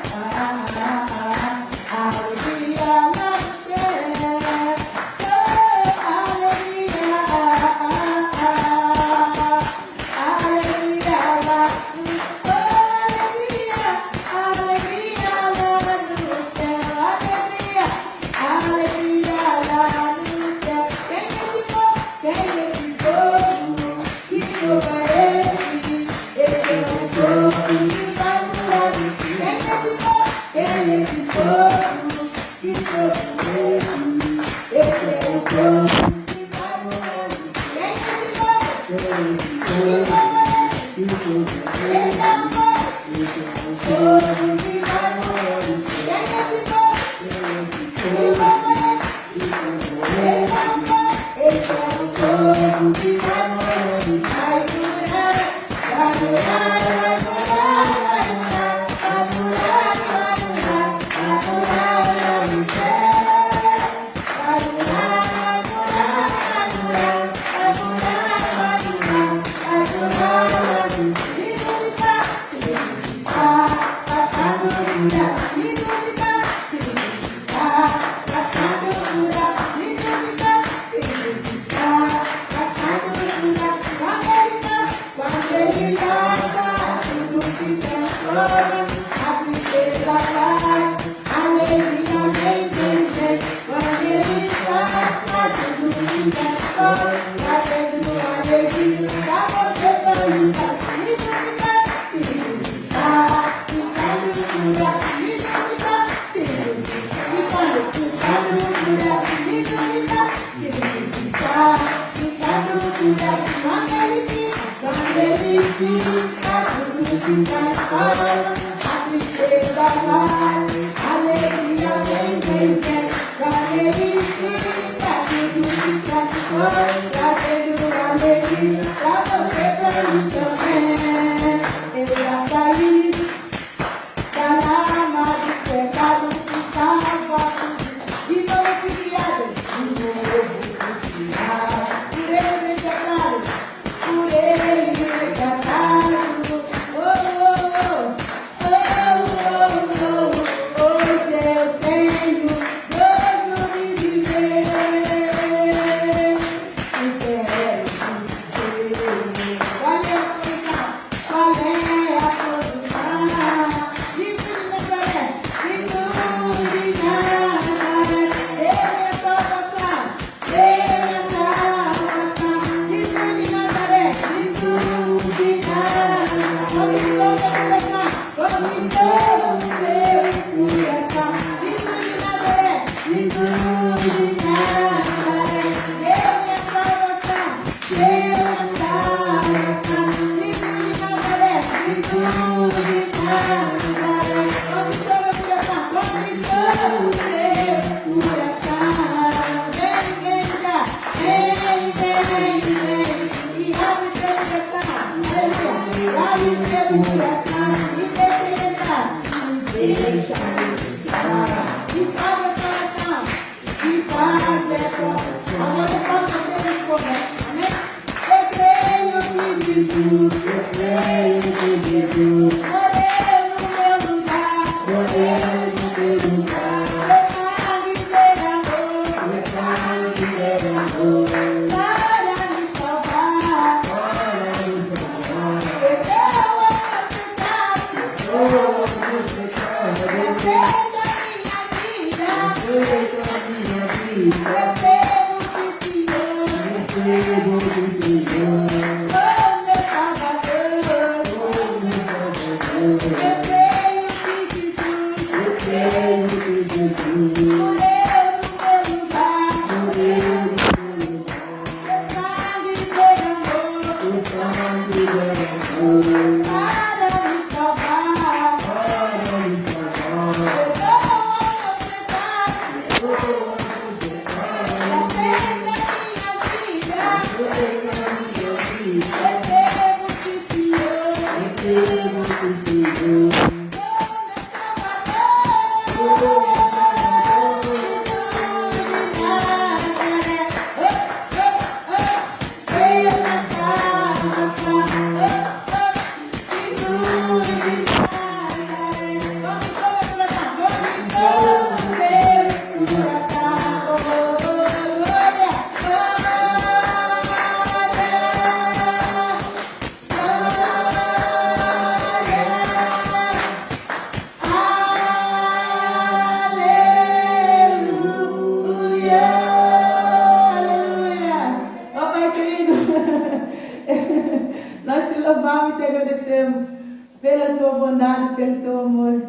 tua bondade, pelo teu amor.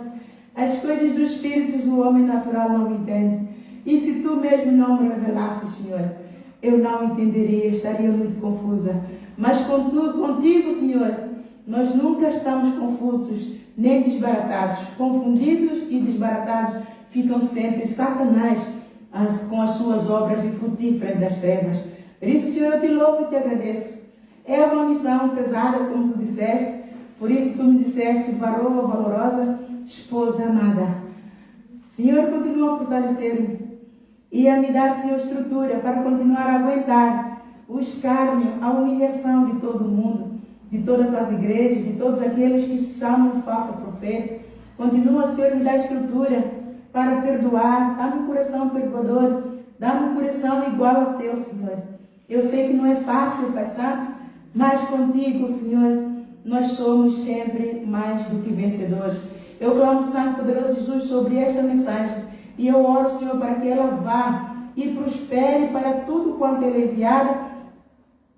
As coisas do Espírito o homem natural não entende. E se tu mesmo não me revelasses, Senhor, eu não entenderia, estaria muito confusa. Mas contigo, Senhor, nós nunca estamos confusos, nem desbaratados. Confundidos e desbaratados ficam sempre Satanás com as suas obras infrutíferas das trevas. Por isso, Senhor, eu te louvo e te agradeço. É uma missão pesada, como tu disseste. Por isso tu me disseste, varoa valorosa, esposa amada. Senhor, continua a fortalecer-me e a me dar, Senhor, estrutura para continuar a aguentar o escárnio, a humilhação de todo mundo, de todas as igrejas, de todos aqueles que se chamam falso profeta. Continua, Senhor, me dar estrutura para perdoar. Dá-me um coração perdoador, dá-me um coração igual ao teu, Senhor. Eu sei que não é fácil, Pai Santo, mas contigo, Senhor, nós somos sempre mais do que vencedores. Eu clamo, Santo Poderoso Jesus, sobre esta mensagem e eu oro, Senhor, para que ela vá e prospere para tudo quanto ela é enviada,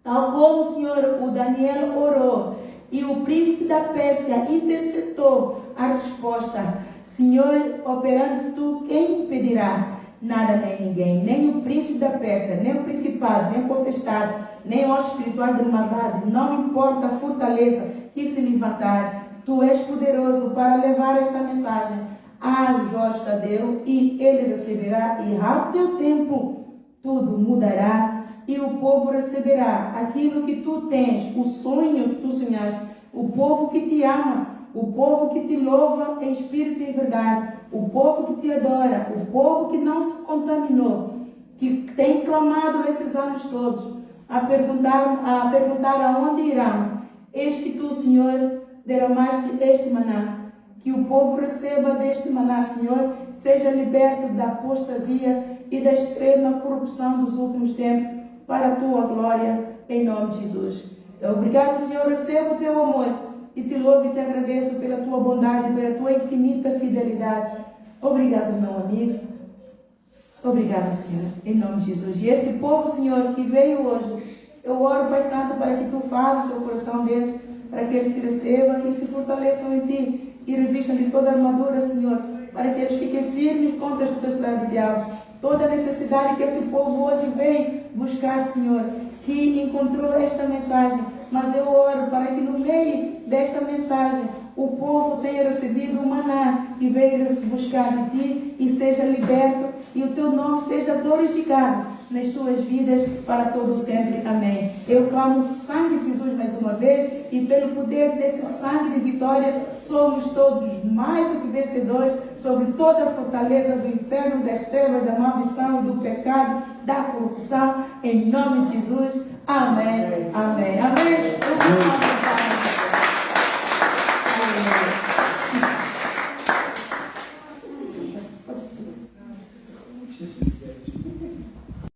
tal como, Senhor, o Daniel orou e o príncipe da Pérsia interceptou a resposta. Senhor, operando tu, quem impedirá? Nada nem ninguém, nem o príncipe da Pérsia, nem o principado, nem o potestade, nem o espiritual da maldade, não importa a fortaleza que se levantar, tu és poderoso para levar esta mensagem ao Jorge Tadeu e ele receberá, e ao teu tempo tudo mudará e o povo receberá aquilo que tu tens, o sonho que tu sonhaste, o povo que te ama, o povo que te louva em espírito e em verdade, o povo que te adora, o povo que não se contaminou, que tem clamado esses anos todos, a perguntar aonde irão. Eis que tu, Senhor, derramaste este maná, que o povo receba deste maná, Senhor, seja liberto da apostasia e da extrema corrupção dos últimos tempos, para a tua glória, em nome de Jesus. Obrigado, Senhor, recebo o teu amor e te louvo e te agradeço pela tua bondade, pela tua infinita fidelidade. Obrigado, meu amigo. Obrigada, Senhor, em nome de Jesus. E este povo, Senhor, que veio hoje, eu oro, Pai Santo, para que tu fales no coração deles, para que eles te recebam e se fortaleçam em ti e revistam de toda a armadura, Senhor, para que eles fiquem firmes contra as potestades do diabo. Toda a necessidade que esse povo hoje vem buscar, Senhor, que encontrou esta mensagem, mas eu oro para que no meio desta mensagem o povo tenha recebido o maná e veio buscar de ti e seja liberto e o teu nome seja glorificado nas suas vidas para todo sempre. Amém. Eu clamo o sangue de Jesus mais uma vez e pelo poder desse sangue de vitória somos todos mais do que vencedores sobre toda a fortaleza do inferno, das trevas, da maldição, do pecado, da corrupção, em nome de Jesus.